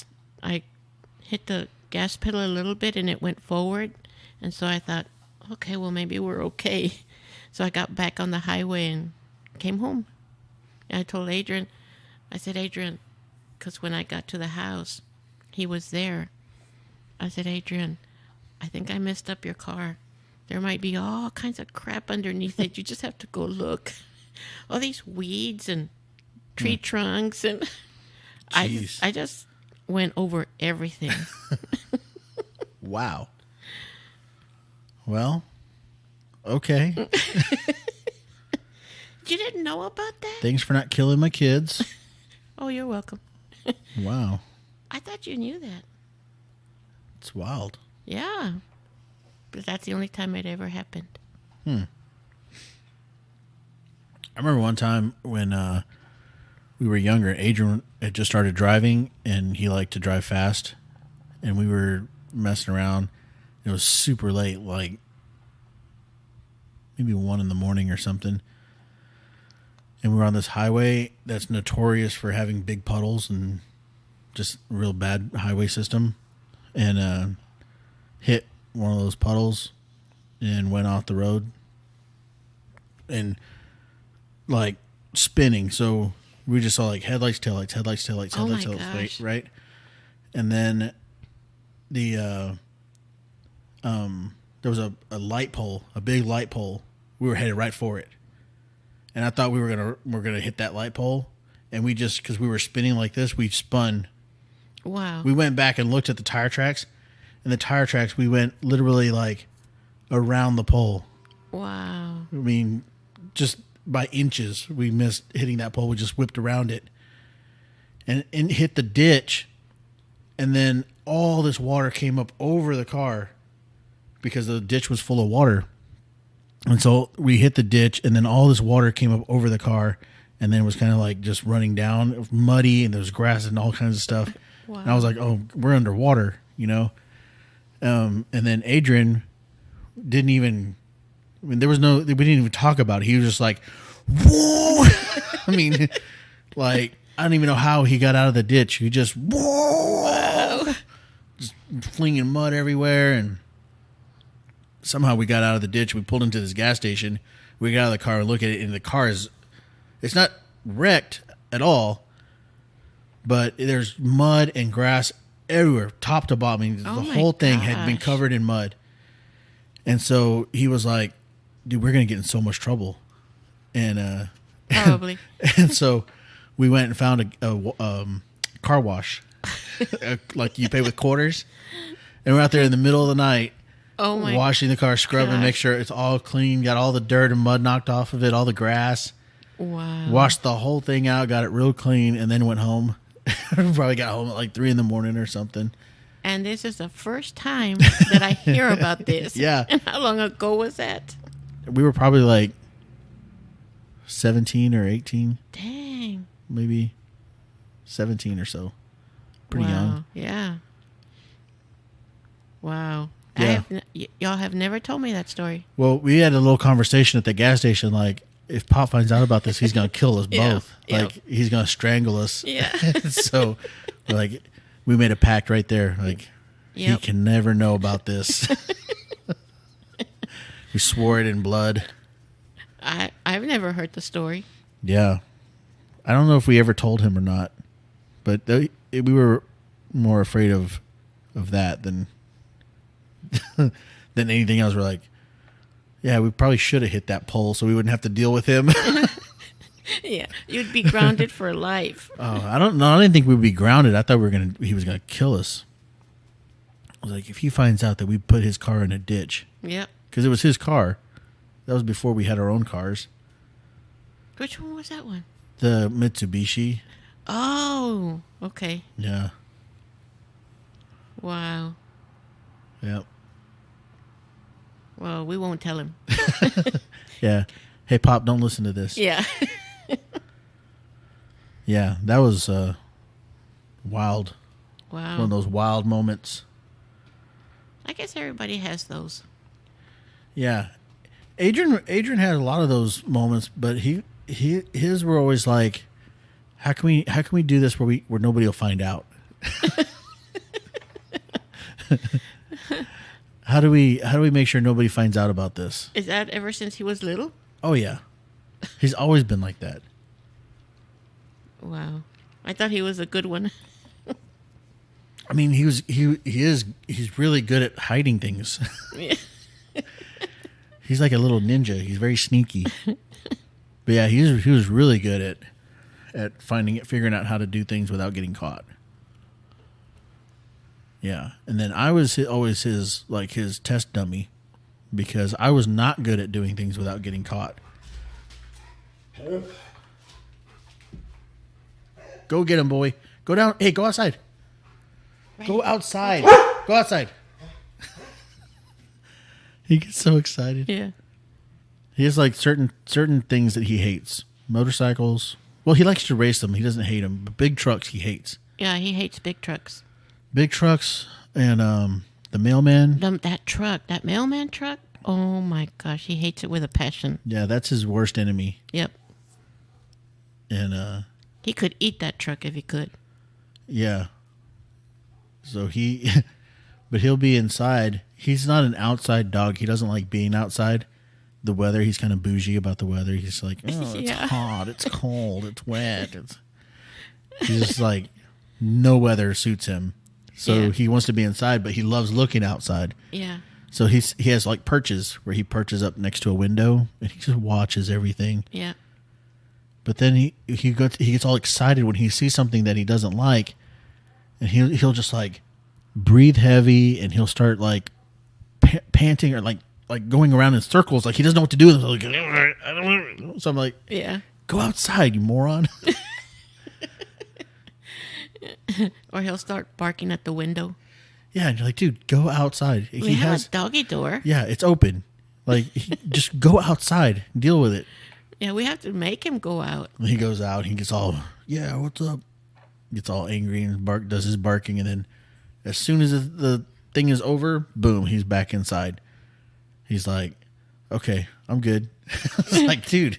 S1: hit the gas pedal a little bit and it went forward. And so I thought, okay, well, maybe we're okay. So I got back on the highway and came home. And I told Adrian, I said, "Adrian," because when I got to the house, he was there. I said, "Adrian, I think I messed up your car. There might be all kinds of crap underneath it. You just have to go look. All these weeds and tree trunks." And I just went over everything.
S2: Wow. Well, okay.
S1: You didn't know about that?
S2: Thanks for not killing my kids.
S1: Oh, you're welcome.
S2: Wow.
S1: I thought you knew that.
S2: It's wild.
S1: Yeah. But that's the only time it ever happened.
S2: I remember one time when we were younger, Adrian had just started driving, and he liked to drive fast, and we were messing around. It was super late, like maybe 1 a.m. or something. And we were on this highway that's notorious for having big puddles and just real bad highway system. And hit one of those puddles and went off the road. And like spinning. So we just saw like headlights, taillights, right? And then the there was a light pole, a big light pole. We were headed right for it. And I thought we were gonna hit that light pole, and we just, because we were spinning like this, we spun.
S1: Wow.
S2: We went back and looked at the tire tracks, and the tire tracks, we went literally like around the pole.
S1: Wow.
S2: I mean, just by inches, we missed hitting that pole. We just whipped around it and hit the ditch, and then all this water came up over the car because the ditch was full of water. And so we hit the ditch, and then all this water came up over the car, and then it was kind of like just running down. It was muddy, and there was grass and all kinds of stuff. Wow. And I was like, oh, we're underwater, you know? And then Adrian didn't even, I mean, we didn't even talk about it. He was just like, whoa! I mean, like, I don't even know how he got out of the ditch. He just, just flinging mud everywhere. And somehow we got out of the ditch. We pulled into this gas station. We got out of the car and look at it, and the car it's not wrecked at all, but there's mud and grass everywhere, top to bottom. I mean, the whole thing had been covered in mud. And so he was like, dude, we're going to get in so much trouble. And
S1: Probably.
S2: and so we went and found a car wash, like you pay with quarters. And we're out there in the middle of the night, washing the car, scrubbing, make sure it's all clean, got all the dirt and mud knocked off of it, all the grass.
S1: Wow.
S2: Washed the whole thing out, got it real clean, and then went home. Probably got home at like 3 a.m. or something.
S1: And this is the first time that I hear about this.
S2: Yeah.
S1: And how long ago was that?
S2: We were probably like 17 or 18.
S1: Dang.
S2: Maybe 17 or so. Pretty young.
S1: Yeah. Wow.
S2: Yeah.
S1: Y'all have never told me that story.
S2: Well, we had a little conversation at the gas station, like, if Pop finds out about this, he's going to kill us both.
S1: Yeah.
S2: Like, he's going to strangle us.
S1: Yeah.
S2: So, like, we made a pact right there. Like, he can never know about this. We swore it in blood.
S1: I've never heard the story.
S2: Yeah. I don't know if we ever told him or not, but we were more afraid of that than than anything else. We're like, yeah, we probably should have hit that pole so we wouldn't have to deal with him.
S1: Yeah, you'd be grounded for life.
S2: Oh, I didn't think we'd be grounded. I thought he was gonna kill us. I was like, if he finds out that we put his car in a ditch.
S1: Yep.
S2: Because it was his car. That was before we had our own cars.
S1: Which one was that one?
S2: The Mitsubishi.
S1: Oh, okay.
S2: Yeah.
S1: Wow.
S2: Yep.
S1: Well, we won't tell him.
S2: Yeah. Hey, Pop, don't listen to this.
S1: Yeah.
S2: Yeah, that was wild.
S1: Wow.
S2: One of those wild moments.
S1: I guess everybody has those.
S2: Yeah. Adrian had a lot of those moments, but his were always like, how can we do this where nobody will find out? How do we make sure nobody finds out about this?
S1: Is that ever since he was little?
S2: Oh yeah. He's always been like that.
S1: Wow. I thought he was a good one.
S2: I mean, he's really good at hiding things.
S1: Yeah.
S2: He's like a little ninja. He's very sneaky. But yeah, he was really good at figuring out how to do things without getting caught. Yeah. And then I was always his test dummy because I was not good at doing things without getting caught. Go get him, boy. Go down. Hey, go outside. Right. Go outside. Go outside. He gets so excited.
S1: Yeah.
S2: He has like certain things that he hates. Motorcycles. Well, he likes to race them. He doesn't hate them. But big trucks he hates.
S1: Yeah, he hates big trucks.
S2: Big trucks and the mailman.
S1: That mailman truck. Oh my gosh, he hates it with a passion.
S2: Yeah, that's his worst enemy.
S1: Yep.
S2: And
S1: he could eat that truck if he could.
S2: Yeah. So but he'll be inside. He's not an outside dog. He doesn't like being outside. The weather, he's kind of bougie about the weather. He's like, oh, it's hot, it's cold, it's wet. He's just like, no weather suits him. So he wants to be inside, but he loves looking outside.
S1: Yeah.
S2: So he has like perches where he perches up next to a window and he just watches everything.
S1: Yeah.
S2: But then he gets all excited when he sees something that he doesn't like, and he'll just like breathe heavy and he'll start like panting or like going around in circles, like he doesn't know what to do. Like, I don't know. So I'm like,
S1: yeah,
S2: go outside, you moron.
S1: Or he'll start barking at the window.
S2: Yeah, and you're like, dude, go outside.
S1: We have a doggy door.
S2: Yeah, it's open. Like, just go outside, deal with it.
S1: Yeah, we have to make him go out.
S2: And he goes out. He gets all, yeah, what's up? Gets all angry and does his barking, and then as soon as the thing is over, boom, he's back inside. He's like, okay, I'm good. It's like, dude.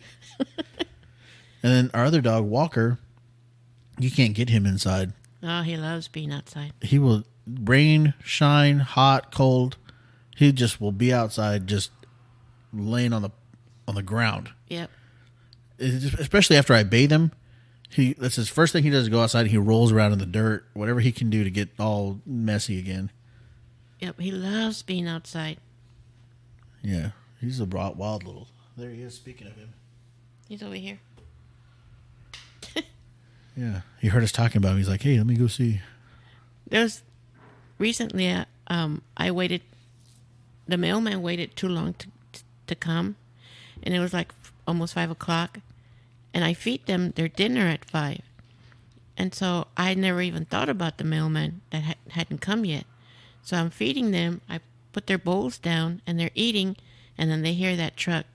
S2: And then our other dog, Walker, you can't get him inside.
S1: Oh, he loves being outside.
S2: He will, rain, shine, hot, cold. He just will be outside, just laying on the ground.
S1: Yep.
S2: Especially after I bathe him. That's his first thing he does is go outside and he rolls around in the dirt, whatever he can do to get all messy again.
S1: Yep, he loves being outside.
S2: Yeah, he's a wild little. There he is, speaking of him.
S1: He's over here.
S2: Yeah, he heard us talking about him. He's like, hey, let me go see.
S1: Recently, I waited, the mailman waited too long to come, and it was like almost 5 o'clock, and I feed them their dinner at 5. And so I never even thought about the mailman that hadn't come yet. So I'm feeding them, I put their bowls down, and they're eating, and then they hear that truck.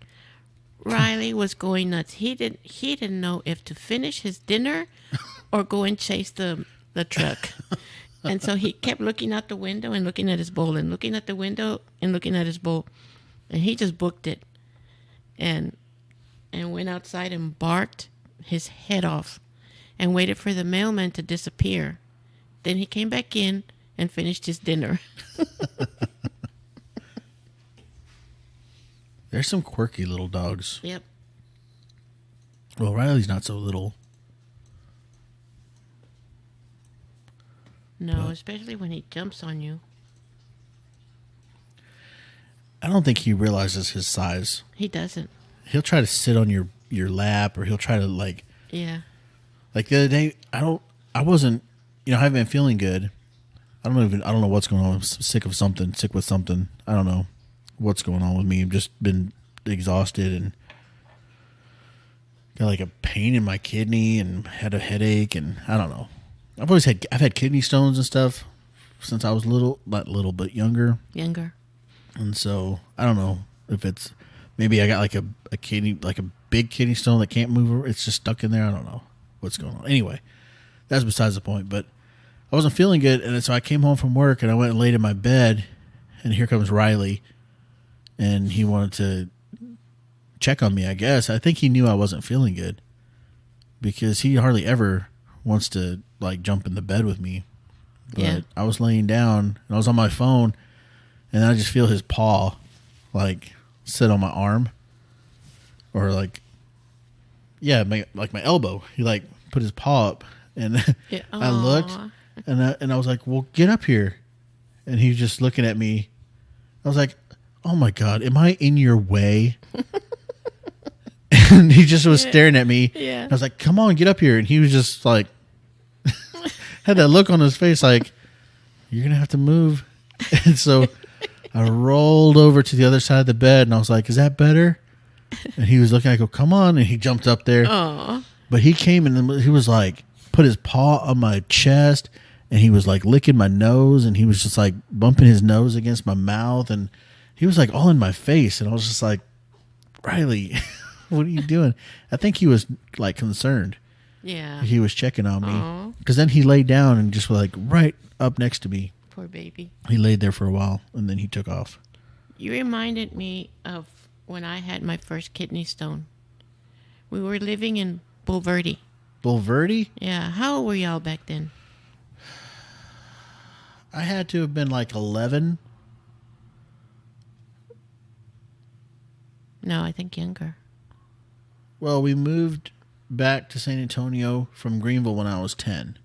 S1: Riley was going nuts. He didn't know if to finish his dinner or go and chase the truck. And so he kept looking out the window and looking at his bowl and looking at the window and looking at his bowl. And he just booked it and went outside and barked his head off and waited for the mailman to disappear. Then he came back in and finished his dinner.
S2: There's some quirky little dogs.
S1: Yep.
S2: Well, Riley's not so little.
S1: No, especially when he jumps on you.
S2: I don't think he realizes his size.
S1: He doesn't.
S2: He'll try to sit on your lap, or he'll try to
S1: Yeah.
S2: Like the other day, I wasn't, I haven't been feeling good. I don't know what's going on. I'm sick with something. I don't know what's going on with me. I've just been exhausted and got like a pain in my kidney and had a headache, and I don't know. I've had kidney stones and stuff since I was not little, but younger. And so I don't know if it's, maybe I got like a kidney, like a big kidney stone that can't move. It's just stuck in there. I don't know what's going on. Anyway, that's besides the point. But I wasn't feeling good, and so I came home from work and I went and laid in my bed, and here comes Riley, and he wanted to check on me. I guess I think he knew I wasn't feeling good because he hardly ever wants to like jump in the bed with me. But
S1: Yeah.
S2: I was laying down and I was on my phone, and I just feel his paw like sit on my arm, or like, yeah, my elbow. He like put his paw up, and
S1: Yeah.
S2: I looked,
S1: Aw.
S2: and I was like, well, get up here. And he was just looking at me. I was like, oh my God, am I in your way? And he just was staring at me.
S1: Yeah.
S2: I was like, come on, get up here. And he was just like, had that look on his face like, you're going to have to move. And so I rolled over to the other side of the bed, and I was like, is that better? And he was looking, I go, come on. And he jumped up there.
S1: Aw.
S2: But he came and he was like, put his paw on my chest, and he was like licking my nose, and he was just like bumping his nose against my mouth, and he was like all in my face. And I was just like, Riley, what are you doing? I think he was like concerned.
S1: Yeah.
S2: He was checking on
S1: Aw.
S2: me, because then he laid down and just was like right up next to me.
S1: Poor baby.
S2: He laid there for a while, and then he took off.
S1: You reminded me of when I had my first kidney stone. We were living in Bulverde.
S2: Bulverde?
S1: Yeah. How old were y'all back then?
S2: I had to have been like 11.
S1: No, I think younger.
S2: Well, we moved back to San Antonio from Greenville when I was 10.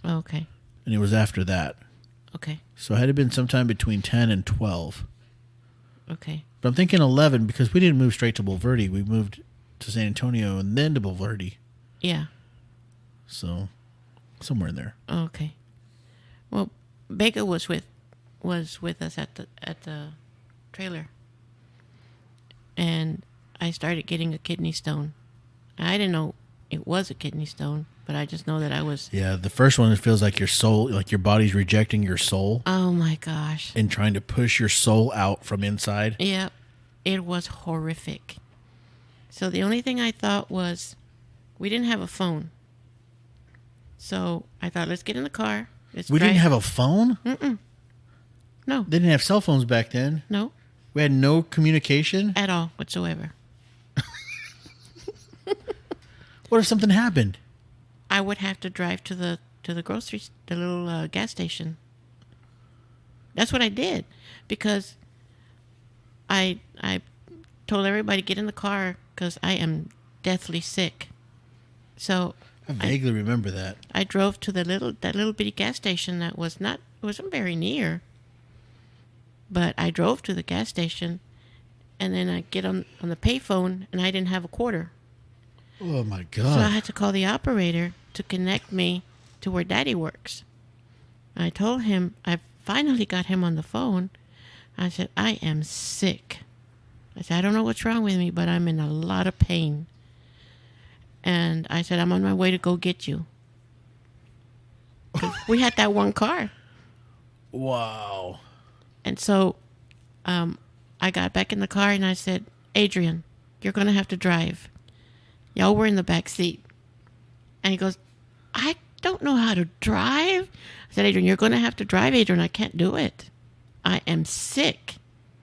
S1: Oh, okay.
S2: And it was after that.
S1: Okay.
S2: So it had to have been sometime between 10 and 12.
S1: Okay.
S2: But I'm thinking 11 because we didn't move straight to Bulverde. We moved to San Antonio and then to Bulverde.
S1: Yeah.
S2: So somewhere in there.
S1: Okay. Well, Becca was with us at the trailer, and I started getting a kidney stone. I didn't know it was a kidney stone, but I just know that I was.
S2: Yeah, the first one, it feels like your soul, like your body's rejecting your soul
S1: Oh my gosh.
S2: and trying to push your soul out from inside.
S1: Yeah, it was horrific. So the only thing I thought was, we didn't have a phone. So I thought, let's get in the car.
S2: We didn't have a phone?
S1: No,
S2: They didn't have cell phones back then.
S1: no,
S2: We had no communication.
S1: at all whatsoever.
S2: What if something happened?
S1: I would have to drive to the the little gas station. That's what I did, because I told everybody to get in the car because I am deathly sick. So
S2: I vaguely remember that.
S1: I drove to that little bitty gas station that wasn't very near. But I drove to the gas station, and then I get on the payphone, and I didn't have a quarter.
S2: Oh my
S1: So I
S2: God.
S1: had to call the operator to connect me to where Daddy works. I told him, I finally got him on the phone. I said, I am sick. I said, I don't know what's wrong with me, but I'm in a lot of pain. And I said, I'm on my way to go get you. 'Cause we had that one car.
S2: Wow.
S1: And so I got back in the car and I said, Adrian, you're going to have to drive. Y'all were in the back seat. And he goes, I don't know how to drive. I said, Adrian, you're going to have to drive, Adrian. I can't do it. I am sick.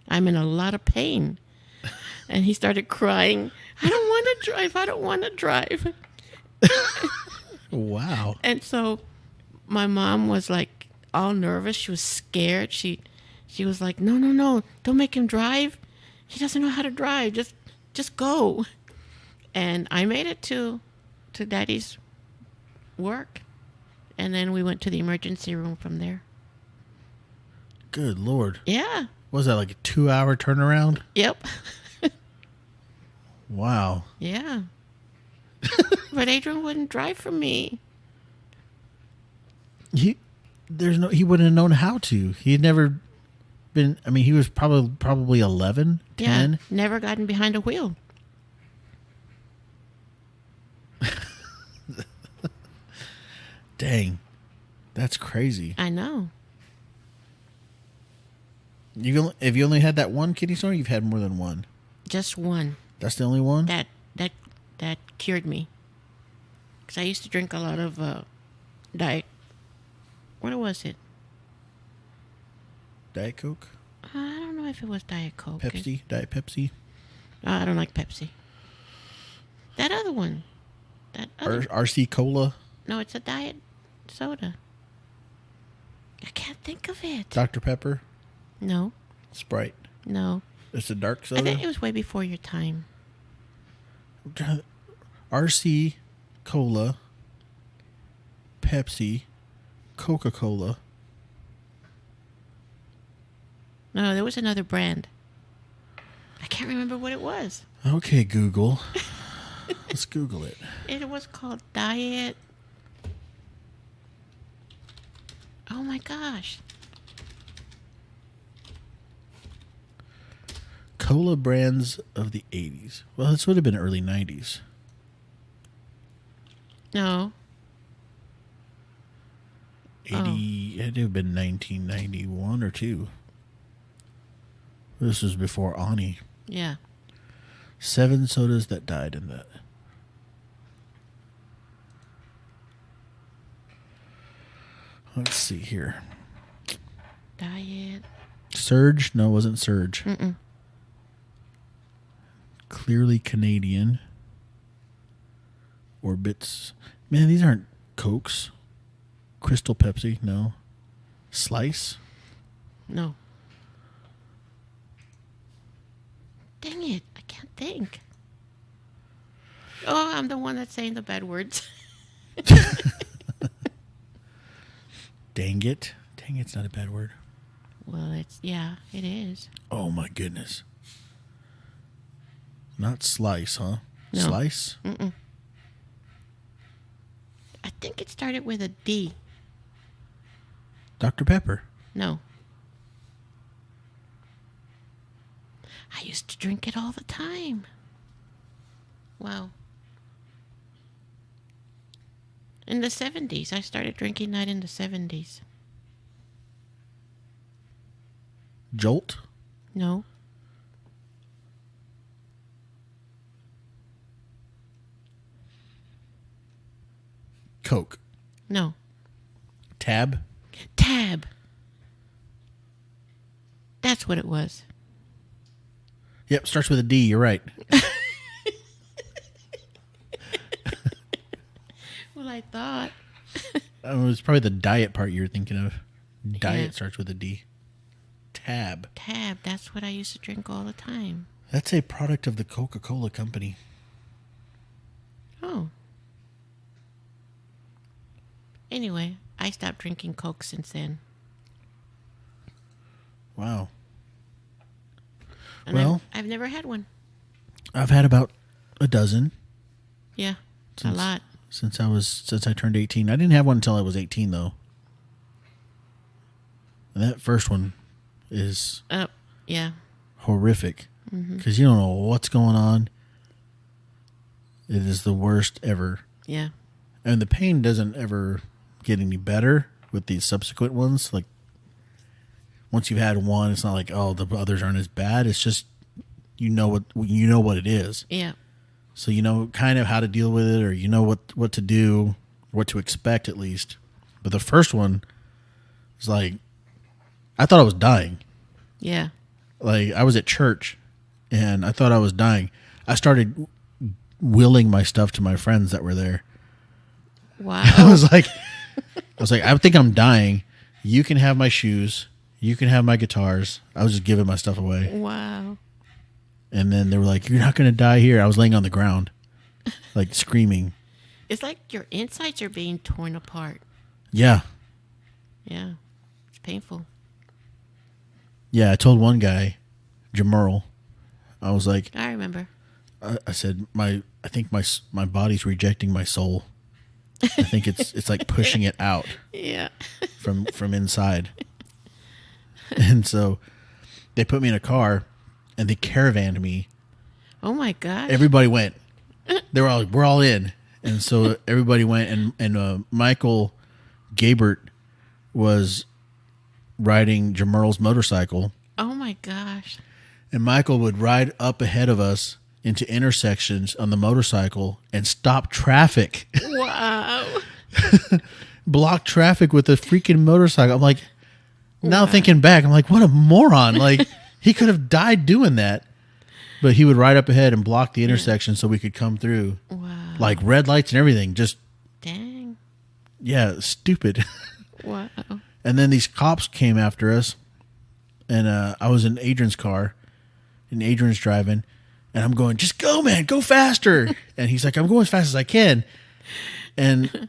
S1: I'm in a lot of pain. And he started crying. I don't want to drive. I don't want to drive.
S2: Wow.
S1: And so my mom was like all nervous. She was scared. She was like, no, don't make him drive. He doesn't know how to drive. Just go. And I made it to Daddy's work. And then we went to the emergency room from there.
S2: Good Lord.
S1: Yeah.
S2: Was that like a 2-hour turnaround?
S1: Yep.
S2: Wow.
S1: Yeah. But Adrian wouldn't drive for me.
S2: He wouldn't have known how to. He had never been. I mean, he was probably 11, 10.
S1: Yeah. Never gotten behind a wheel.
S2: Dang, that's crazy.
S1: I know.
S2: If you only had that one kidney stone, you've had more than one.
S1: Just one.
S2: That's the only one.
S1: That cured me. Because I used to drink a lot of diet. What was it?
S2: Diet Coke,
S1: I don't know if it was Diet Coke.
S2: Pepsi, Diet Pepsi,
S1: I don't like Pepsi. That other one.
S2: RC Cola,
S1: No, it's a diet soda. I can't think of it.
S2: Dr Pepper,
S1: No.
S2: Sprite.
S1: No.
S2: It's a dark
S1: I
S2: soda.
S1: think it was way before your time.
S2: RC Cola, Pepsi, Coca-Cola.
S1: No, there was another brand. I can't remember what it was.
S2: Okay, Google. Let's Google it.
S1: It was called Diet. Oh my gosh.
S2: Cola brands of the 80s. Well, this would have been early 90s.
S1: No.
S2: 80. It had to have been 1991 or 2. This was before Ani.
S1: Yeah.
S2: 7 sodas that died in that. Let's see here.
S1: Diet.
S2: Surge? No, it wasn't Surge.
S1: Mm-mm.
S2: Clearly Canadian. Orbits. Man, these aren't Cokes. Crystal Pepsi? No. Slice?
S1: No. Dang it. I can't think. Oh, I'm the one that's saying the bad words.
S2: Dang it. Dang it's not a bad word.
S1: Well, yeah, it is.
S2: Oh my goodness. Not slice, huh?
S1: No.
S2: Slice?
S1: Mm-mm. I think it started with a D.
S2: Dr. Pepper.
S1: No. I used to drink it all the time. Wow. In the 70s. I started drinking that in the 70s.
S2: Jolt?
S1: No.
S2: Coke.
S1: No.
S2: Tab?
S1: Tab. That's what it was.
S2: Yep, starts with a D. You're right.
S1: well, I thought.
S2: It was probably the diet part you were thinking of. Diet
S1: Yeah.
S2: starts with a D. Tab.
S1: Tab, that's what I used to drink all the time.
S2: That's a product of the Coca-Cola company.
S1: Oh. Anyway, I stopped drinking Coke since then.
S2: Wow.
S1: And
S2: Well,
S1: I've never had one.
S2: I've had about a dozen.
S1: Yeah,
S2: Since,
S1: a lot.
S2: Since I turned 18. I didn't have one until I was 18 though. And that first one is
S1: Yeah.
S2: horrific because you don't know what's going on. It is the worst ever.
S1: Yeah.
S2: And the pain doesn't ever get any better with these subsequent ones. Like once you've had one, it's not like, oh, the others aren't as bad. It's just you know what it is.
S1: Yeah.
S2: So you know kind of how to deal with it, or you know what to do, what to expect at least. But the first one was like, I thought I was dying.
S1: Yeah.
S2: Like I was at church and I thought I was dying. I started willing my stuff to my friends that were there.
S1: Wow.
S2: I was like, I think I'm dying. You can have my shoes. You can have my guitars. I was just giving my stuff away.
S1: Wow.
S2: And then they were like, you're not going to die here. I was laying on the ground, like screaming.
S1: It's like your insides are being torn apart.
S2: Yeah.
S1: Yeah. It's painful.
S2: Yeah. I told one guy, Jamerl, I was like,
S1: I remember.
S2: I said, I think my body's rejecting my soul. I think it's like pushing it out
S1: Yeah.
S2: from inside. And so they put me in a car and they caravanned me.
S1: Oh my gosh.
S2: Everybody went. They were all, we're all in. And so everybody went, and Michael Gabert was riding Jamerl's motorcycle.
S1: Oh my gosh.
S2: And Michael would ride up ahead of us into intersections on the motorcycle and stop traffic.
S1: Wow.
S2: Block traffic with a freaking motorcycle. I'm like, now
S1: Wow.
S2: thinking back, I'm like, what a moron. Like, he could have died doing that. But he would ride up ahead and block the intersection so we could come through.
S1: Wow.
S2: Like red lights and everything. Just,
S1: Dang.
S2: yeah, stupid.
S1: Wow.
S2: And then these cops came after us. And I was in Adrian's car. And Adrian's driving. And I'm going, just go, man. Go faster. And he's like, I'm going as fast as I can. And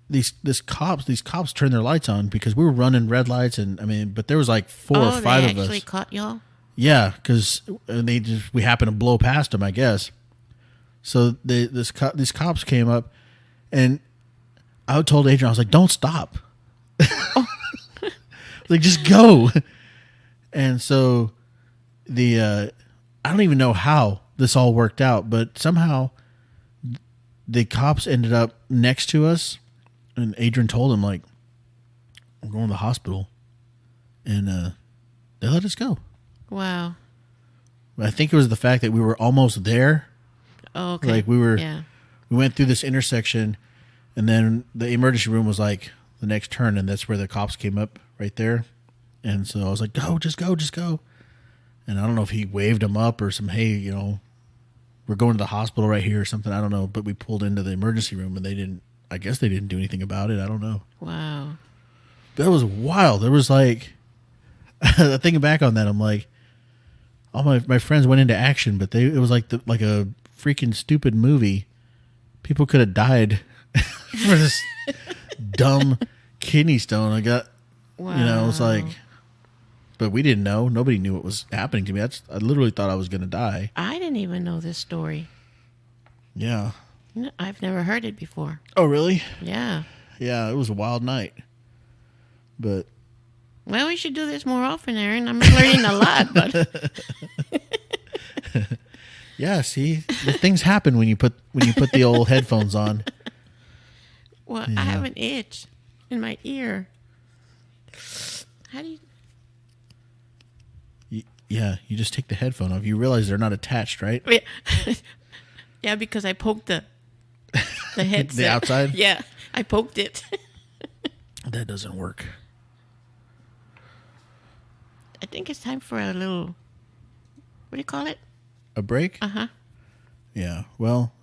S2: these cops turned their lights on because we were running red lights. And I mean, but there was like four or five of us.
S1: They actually caught y'all?
S2: Yeah, because we happened to blow past them, I guess. So these cops came up, and I told Adrian, I was like, "Don't stop, like just go." And so I don't even know how this all worked out, but somehow the cops ended up next to us, and Adrian told him, like, "I'm going to the hospital," and they let us go.
S1: Wow.
S2: I think it was the fact that we were almost there.
S1: Oh, okay.
S2: Like we went through this intersection, and then the emergency room was like the next turn, and that's where the cops came up right there. And so I was like, "Go, just go, just go." And I don't know if he waved them up or some, hey, you know, we're going to the hospital right here or something. I don't know. But we pulled into the emergency room, and I guess they didn't do anything about it. I don't know.
S1: Wow.
S2: That was wild. There was like, thinking back on that, I'm like, all my friends went into action, but it was like a freaking stupid movie. People could have died for this dumb kidney stone. I got,
S1: Wow.
S2: you know, it's like, but we didn't know. Nobody knew what was happening to me. I literally thought I was going to die.
S1: I didn't even know this story.
S2: Yeah.
S1: I've never heard it before.
S2: Oh, really?
S1: Yeah.
S2: Yeah, it was a wild night. But
S1: Well, we should do this more often, Aaron. I'm learning a lot, but
S2: yeah, see, the things happen when you put the old headphones on.
S1: well,
S2: Yeah.
S1: I have an itch in my ear. How do you?
S2: Yeah, you just take the headphone off. You realize they're not attached, right?
S1: Yeah, because I poked the headset.
S2: The outside?
S1: Yeah, I poked it.
S2: That doesn't work.
S1: I think it's time for a little. What do you call it?
S2: A break?
S1: Uh huh.
S2: Yeah. Well,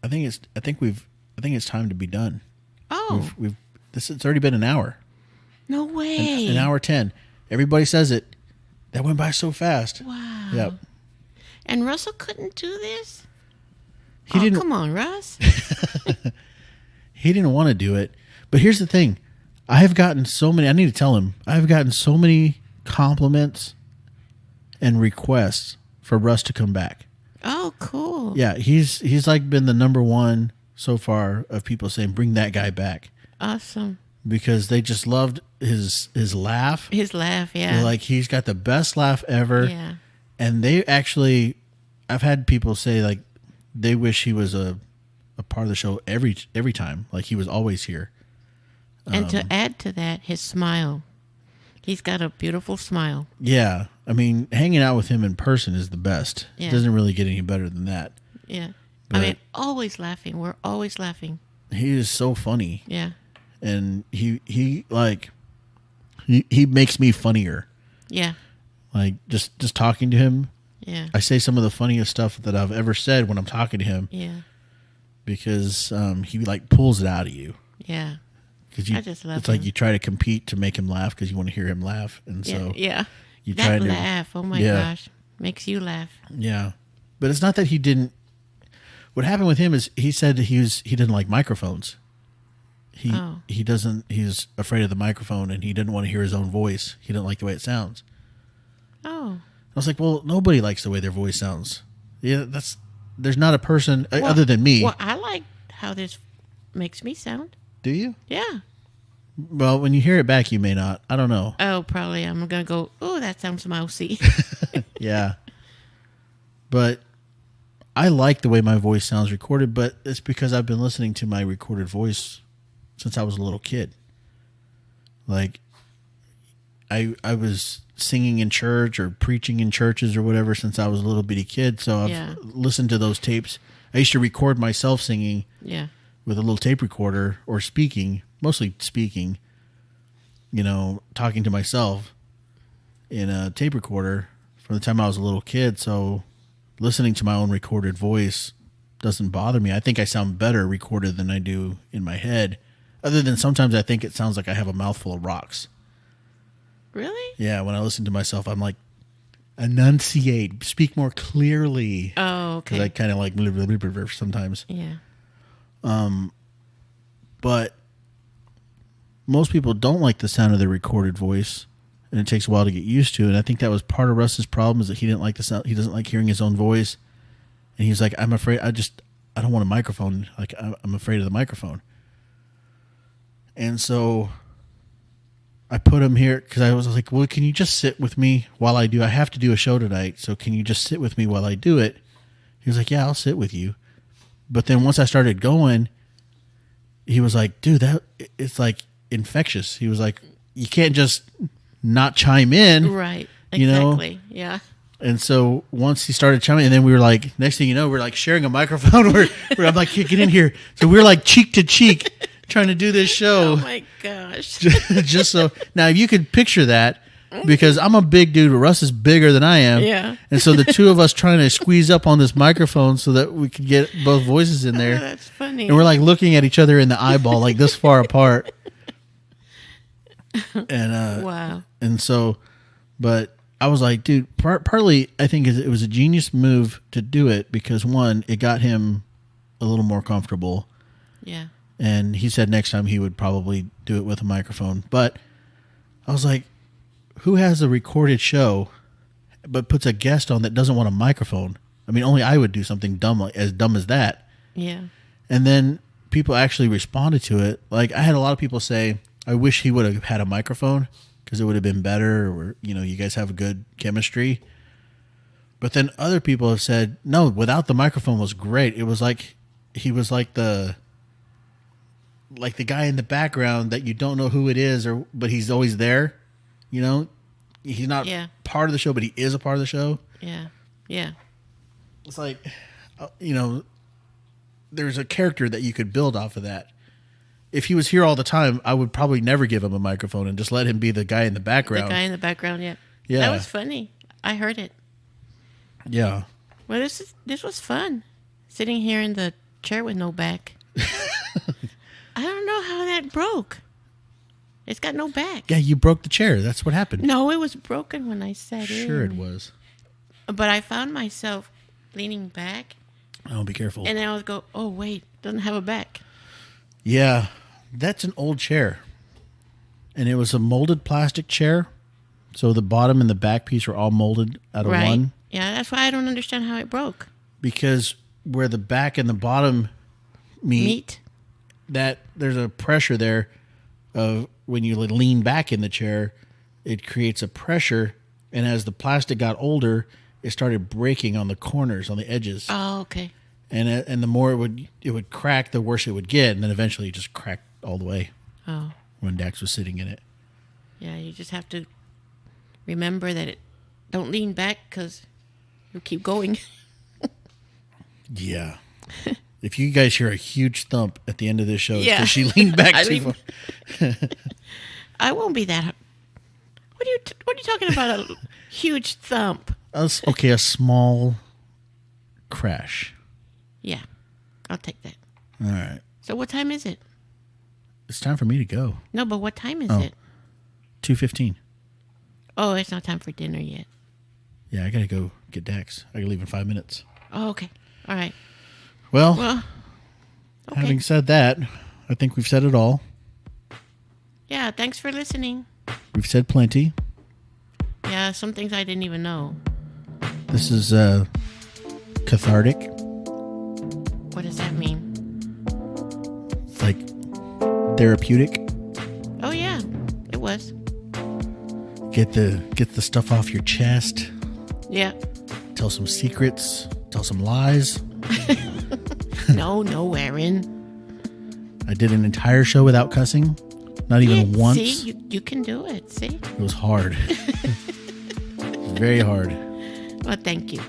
S2: I think I think it's time to be done.
S1: Oh,
S2: It's already been an hour.
S1: no way.
S2: An hour 10. Everybody says it. That went by so fast.
S1: Wow.
S2: Yep.
S1: And Russell couldn't do this?
S2: He didn't.
S1: Come on, Russ.
S2: He didn't want to do it. But here's the thing. I have gotten so many. I need to tell him. I've gotten so many compliments and requests for Russ to come back.
S1: Oh, cool.
S2: Yeah, he's like been the number one so far of people saying bring that guy back
S1: Awesome.
S2: because they just loved his laugh.
S1: His laugh, yeah.
S2: They're like he's got the best laugh ever.
S1: Yeah.
S2: And they actually, I've had people say like they wish he was a part of the show every time, like he was always here.
S1: And to add to that, his smile. He's got a beautiful smile.
S2: Yeah, I mean, hanging out with him in person is the best.
S1: Yeah.
S2: It doesn't really get any better than that.
S1: Yeah.
S2: But
S1: I mean, always laughing. We're always laughing.
S2: he is so funny,
S1: Yeah.
S2: and he makes me funnier.
S1: Yeah.
S2: Like just talking to him,
S1: Yeah.
S2: I say some of the funniest stuff that I've ever said when I'm talking to him
S1: Yeah.
S2: because he like pulls it out of you.
S1: Yeah.
S2: Because
S1: I just love
S2: it's like
S1: him.
S2: you try to compete to make him laugh because you want to hear him laugh, and
S1: Yeah.
S2: so
S1: Yeah.
S2: you try
S1: That
S2: to
S1: laugh. Oh my
S2: Yeah.
S1: gosh. Makes you laugh.
S2: Yeah, but it's not that he didn't. What happened with him is he said he didn't like microphones. He doesn't. He's afraid of the microphone, and he didn't want to hear his own voice. He didn't like the way it sounds.
S1: Oh.
S2: I was like, well, nobody likes the way their voice sounds. Yeah, there's not a person other than me.
S1: Well, I like how this makes me sound.
S2: Do you?
S1: Yeah.
S2: Well, when you hear it back, you may not. I don't know.
S1: Oh, probably. I'm going to go, oh, that sounds mousy.
S2: Yeah. But I like the way my voice sounds recorded, but it's because I've been listening to my recorded voice since I was a little kid. Like, I was singing in church or preaching in churches or whatever since I was a little bitty kid, so I've listened to those tapes. I used to record myself singing
S1: Yeah.
S2: with a little tape recorder or speaking, mostly speaking, talking to myself in a tape recorder from the time I was a little kid. So listening to my own recorded voice doesn't bother me. I think I sound better recorded than I do in my head, other than sometimes I think it sounds like I have a mouthful of rocks.
S1: Really?
S2: Yeah, when I listen to myself, I'm like, enunciate, speak more clearly.
S1: Oh, okay.
S2: Because I kind of like blah, blah, blah, blah, blah sometimes.
S1: Yeah.
S2: But most people don't like the sound of their recorded voice, and it takes a while to get used to. And I think that was part of Russ's problem, is that he didn't like the sound. He doesn't like hearing his own voice, and he's like, "I'm afraid. I don't want a microphone. Like I'm afraid of the microphone." And so I put him here because I was like, "Well, can you just sit with me while I do? I have to do a show tonight, so can you just sit with me while I do it?" He was like, "Yeah, I'll sit with you." But then once I started going, he was like, "Dude, it's like infectious." He was like, "You can't just not chime in."
S1: Right.
S2: You know?
S1: Exactly. Yeah.
S2: And so once he started chiming, and then we were like, next thing you know, we're like sharing a microphone where I'm like, "Hey, get in here." So we're like cheek to cheek trying to do this show.
S1: Oh my gosh.
S2: Just so now, if you could picture that, because I'm a big dude, but Russ is bigger than I am.
S1: Yeah.
S2: And so the two of us trying to squeeze up on this microphone so that we could get both voices in
S1: Oh,
S2: there.
S1: that's funny.
S2: And we're like looking at each other in the eyeball, like this far apart. And
S1: wow.
S2: and so, but I was like, dude, partly I think it was a genius move to do it because, one, it got him a little more comfortable.
S1: Yeah.
S2: And he said next time he would probably do it with a microphone. But I was like, who has a recorded show but puts a guest on that doesn't want a microphone? I mean, only I would do something dumb as that.
S1: Yeah.
S2: And then people actually responded to it. Like, I had a lot of people say, I wish he would have had a microphone because it would have been better, or, you guys have a good chemistry. But then other people have said, no, without the microphone was great. It was like, he was like the guy in the background that you don't know who it is, but he's always there. He's not part of the show, but he is a part of the show.
S1: Yeah. Yeah.
S2: It's like, there's a character that you could build off of that. If he was here all the time, I would probably never give him a microphone and just let him be the guy in the background.
S1: The guy in the background, yeah.
S2: Yeah.
S1: That was funny. I heard it.
S2: Yeah.
S1: Well, this was fun. Sitting here in the chair with no back. I don't know how that broke. It's got no back.
S2: Yeah, you broke the chair. That's what happened.
S1: No, it was broken when I sat in.
S2: Sure it was.
S1: But I found myself leaning back.
S2: Oh, be careful.
S1: And then I would go, oh, wait, doesn't have a back.
S2: Yeah, that's an old chair. And it was a molded plastic chair. So the bottom and the back piece were all molded out of one.
S1: Yeah, that's why I don't understand how it broke.
S2: Because where the back and the bottom meet. That there's a pressure there of when you lean back in the chair, it creates a pressure. And as the plastic got older, it started breaking on the corners, on the edges.
S1: Oh, okay.
S2: And the more it would crack, the worse it would get. And then eventually it just cracked all the way.
S1: Oh.
S2: When Dax was sitting in it.
S1: Yeah, you just have to remember that don't lean back because you'll keep going.
S2: Yeah. If you guys hear a huge thump at the end of this show, it's because she leaned back too far.
S1: I won't be that. What are you talking about? A huge thump?
S2: Okay, a small crash.
S1: Yeah, I'll take that.
S2: All right.
S1: So what time is it?
S2: It's time for me to go.
S1: No, but what time is it?
S2: 2:15.
S1: Oh, it's not time for dinner yet.
S2: Yeah, I got to go get Dax. I got to leave in 5 minutes.
S1: Oh, okay. All right.
S2: Well,
S1: okay.
S2: Having said that, I think we've said it all.
S1: Yeah, thanks for listening.
S2: We've said plenty.
S1: Yeah, some things I didn't even know.
S2: This is cathartic.
S1: What does that mean?
S2: It's like therapeutic.
S1: Oh, yeah, it was.
S2: Get the stuff off your chest.
S1: Yeah.
S2: Tell some secrets. Tell some lies.
S1: No, Aaron.
S2: I did an entire show without cussing. Not even once.
S1: See, you can do it. See?
S2: It was hard. It was very hard.
S1: Well, thank you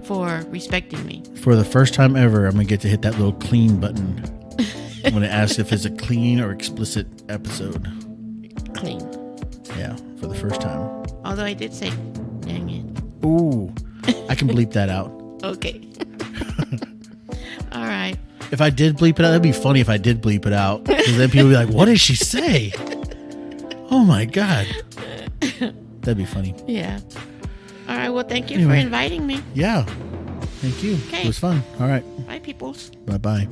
S1: for respecting me.
S2: For the first time ever, I'm going to get to hit that little clean button when it asks if it's a clean or explicit episode.
S1: Clean.
S2: Yeah, for the first time.
S1: Although I did say, dang it.
S2: Ooh, I can bleep that out.
S1: Okay. All right.
S2: If I did bleep it out, that'd be funny if I did bleep it out. Because then people would be like, what did she say? Oh my God. That'd be funny.
S1: Yeah. All right. Well, thank you for inviting me.
S2: Yeah. Thank you.
S1: Okay.
S2: It was fun. All right.
S1: Bye, peoples.
S2: Bye-bye.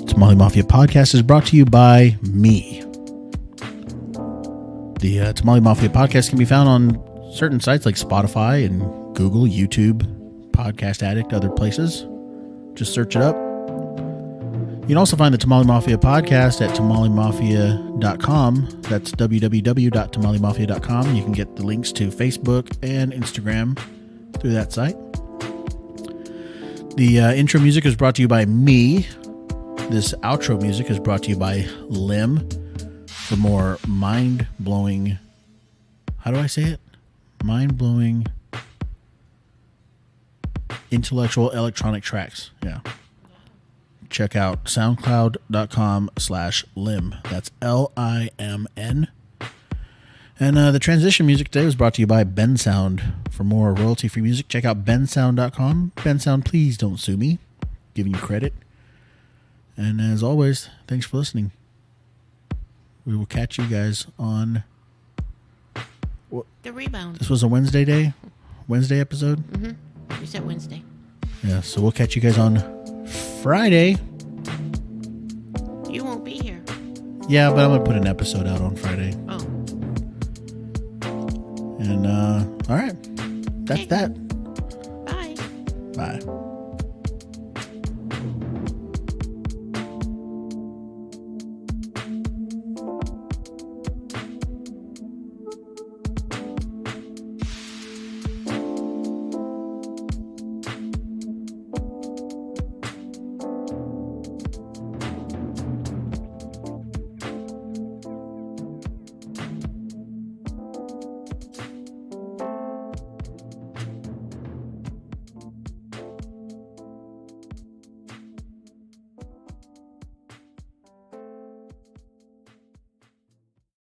S2: Tamale Mafia Podcast is brought to you by me. The Tamale Mafia Podcast can be found on certain sites like Spotify and Google, YouTube, Podcast Addict, other places. Just search it up. You can also find the Tamale Mafia Podcast at tamalemafia.com. That's www.tamalemafia.com. You can get the links to Facebook and Instagram through that site. The intro music is brought to you by me. This outro music is brought to you by Lim. For more mind-blowing... How do I say it? Mind-blowing... intellectual electronic tracks. Yeah. Check out soundcloud.com/lim. That's LIMN. And the transition music today was brought to you by Ben Sound. For more royalty-free music, check out bensound.com. Ben Sound, please don't sue me. Giving you credit. And as always, thanks for listening. We will catch you guys on...
S1: The rebound.
S2: This was a Wednesday episode?
S1: Mm-hmm. You said Wednesday.
S2: Yeah, so we'll catch you guys on Friday.
S1: You won't be here.
S2: Yeah, but I'm going to put an episode out on Friday.
S1: Oh.
S2: And, all right. That's that.
S1: Bye.
S2: Bye.